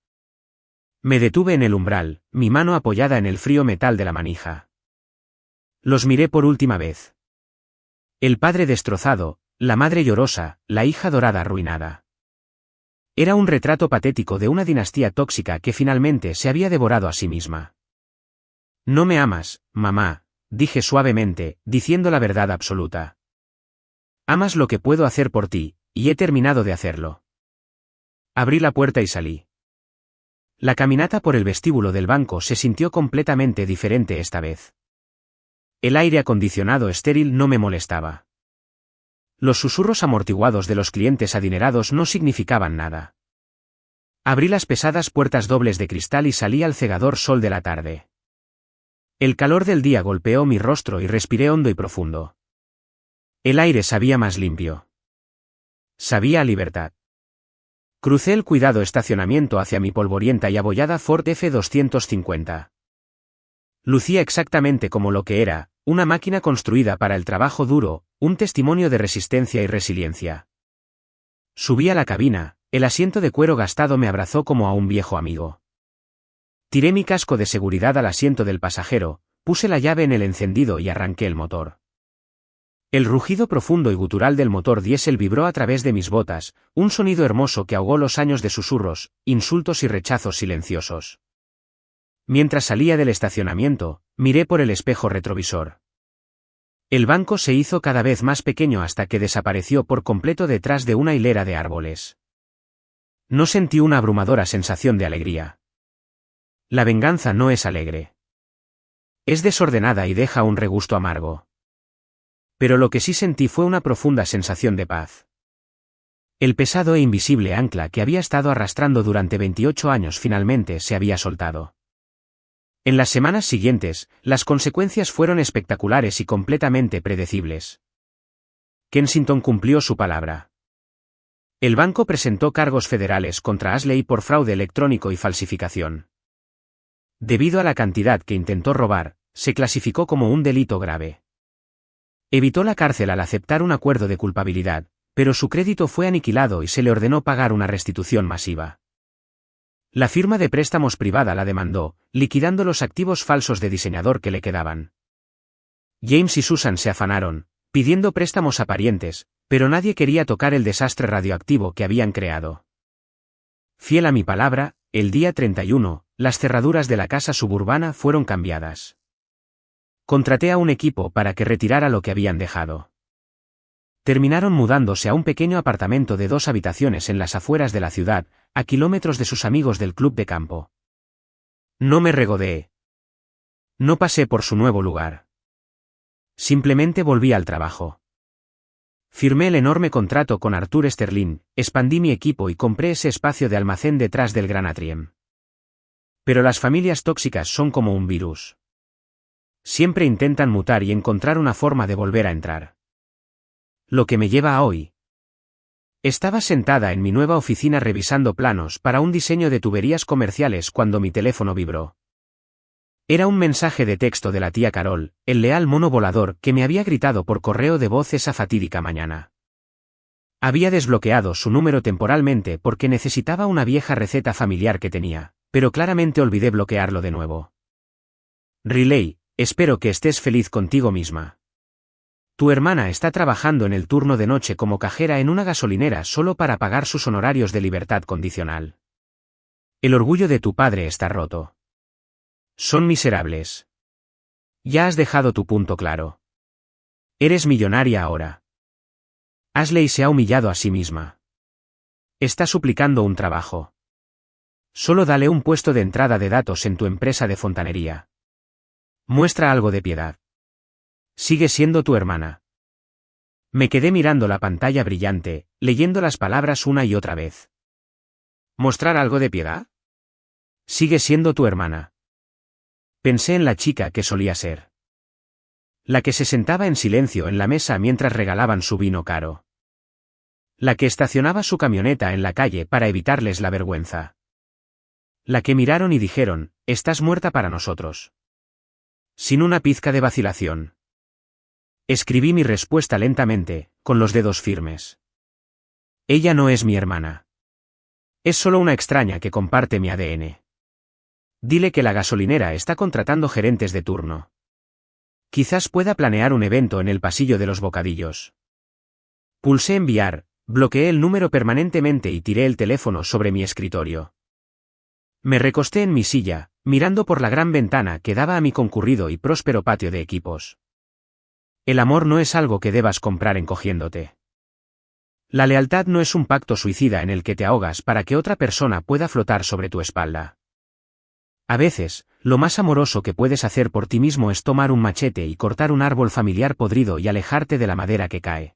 Me detuve en el umbral, mi mano apoyada en el frío metal de la manija. Los miré por última vez. El padre destrozado, la madre llorosa, la hija dorada arruinada. Era un retrato patético de una dinastía tóxica que finalmente se había devorado a sí misma. No me amas, mamá, dije suavemente, diciendo la verdad absoluta. Amas lo que puedo hacer por ti, y he terminado de hacerlo. Abrí la puerta y salí. La caminata por el vestíbulo del banco se sintió completamente diferente esta vez. El aire acondicionado estéril no me molestaba. Los susurros amortiguados de los clientes adinerados no significaban nada. Abrí las pesadas puertas dobles de cristal y salí al cegador sol de la tarde. El calor del día golpeó mi rostro y respiré hondo y profundo. El aire sabía más limpio. Sabía a libertad. Crucé el cuidado estacionamiento hacia mi polvorienta y abollada Ford F-250. Lucía exactamente como lo que era, una máquina construida para el trabajo duro, un testimonio de resistencia y resiliencia. Subí a la cabina, el asiento de cuero gastado me abrazó como a un viejo amigo. Tiré mi casco de seguridad al asiento del pasajero, puse la llave en el encendido y arranqué el motor. El rugido profundo y gutural del motor diésel vibró a través de mis botas, un sonido hermoso que ahogó los años de susurros, insultos y rechazos silenciosos. Mientras salía del estacionamiento, miré por el espejo retrovisor. El banco se hizo cada vez más pequeño hasta que desapareció por completo detrás de una hilera de árboles. No sentí una abrumadora sensación de alegría. La venganza no es alegre. Es desordenada y deja un regusto amargo. Pero lo que sí sentí fue una profunda sensación de paz. El pesado e invisible ancla que había estado arrastrando durante 28 años finalmente se había soltado. En las semanas siguientes, las consecuencias fueron espectaculares y completamente predecibles. Kensington cumplió su palabra. El banco presentó cargos federales contra Ashley por fraude electrónico y falsificación. Debido a la cantidad que intentó robar, se clasificó como un delito grave. Evitó la cárcel al aceptar un acuerdo de culpabilidad, pero su crédito fue aniquilado y se le ordenó pagar una restitución masiva. La firma de préstamos privada la demandó, liquidando los activos falsos de diseñador que le quedaban. James y Susan se afanaron, pidiendo préstamos a parientes, pero nadie quería tocar el desastre radioactivo que habían creado. Fiel a mi palabra, el día 31, las cerraduras de la casa suburbana fueron cambiadas. Contraté a un equipo para que retirara lo que habían dejado. Terminaron mudándose a un pequeño apartamento de 2 habitaciones en las afueras de la ciudad, a kilómetros de sus amigos del club de campo. No me regodeé. No pasé por su nuevo lugar. Simplemente volví al trabajo. Firmé el enorme contrato con Arthur Sterling, expandí mi equipo y compré ese espacio de almacén detrás del Gran Atrium. Pero las familias tóxicas son como un virus. Siempre intentan mutar y encontrar una forma de volver a entrar. Lo que me lleva a hoy. Estaba sentada en mi nueva oficina revisando planos para un diseño de tuberías comerciales cuando mi teléfono vibró. Era un mensaje de texto de la tía Carol, el leal mono volador que me había gritado por correo de voz esa fatídica mañana. Había desbloqueado su número temporalmente porque necesitaba una vieja receta familiar que tenía, pero claramente olvidé bloquearlo de nuevo. Riley, espero que estés feliz contigo misma. Tu hermana está trabajando en el turno de noche como cajera en una gasolinera solo para pagar sus honorarios de libertad condicional. El orgullo de tu padre está roto. Son miserables. Ya has dejado tu punto claro. Eres millonaria ahora. Ashley se ha humillado a sí misma. Está suplicando un trabajo. Solo dale un puesto de entrada de datos en tu empresa de fontanería. Muestra algo de piedad. Sigue siendo tu hermana. Me quedé mirando la pantalla brillante, leyendo las palabras una y otra vez. ¿Mostrar algo de piedad? Sigue siendo tu hermana. Pensé en la chica que solía ser. La que se sentaba en silencio en la mesa mientras regalaban su vino caro. La que estacionaba su camioneta en la calle para evitarles la vergüenza. La que miraron y dijeron, estás muerta para nosotros. Sin una pizca de vacilación. Escribí mi respuesta lentamente, con los dedos firmes. Ella no es mi hermana. Es solo una extraña que comparte mi ADN. Dile que la gasolinera está contratando gerentes de turno. Quizás pueda planear un evento en el pasillo de los bocadillos. Pulsé enviar, bloqueé el número permanentemente y tiré el teléfono sobre mi escritorio. Me recosté en mi silla, mirando por la gran ventana que daba a mi concurrido y próspero patio de equipos. El amor no es algo que debas comprar encogiéndote. La lealtad no es un pacto suicida en el que te ahogas para que otra persona pueda flotar sobre tu espalda. A veces, lo más amoroso que puedes hacer por ti mismo es tomar un machete y cortar un árbol familiar podrido y alejarte de la madera que cae.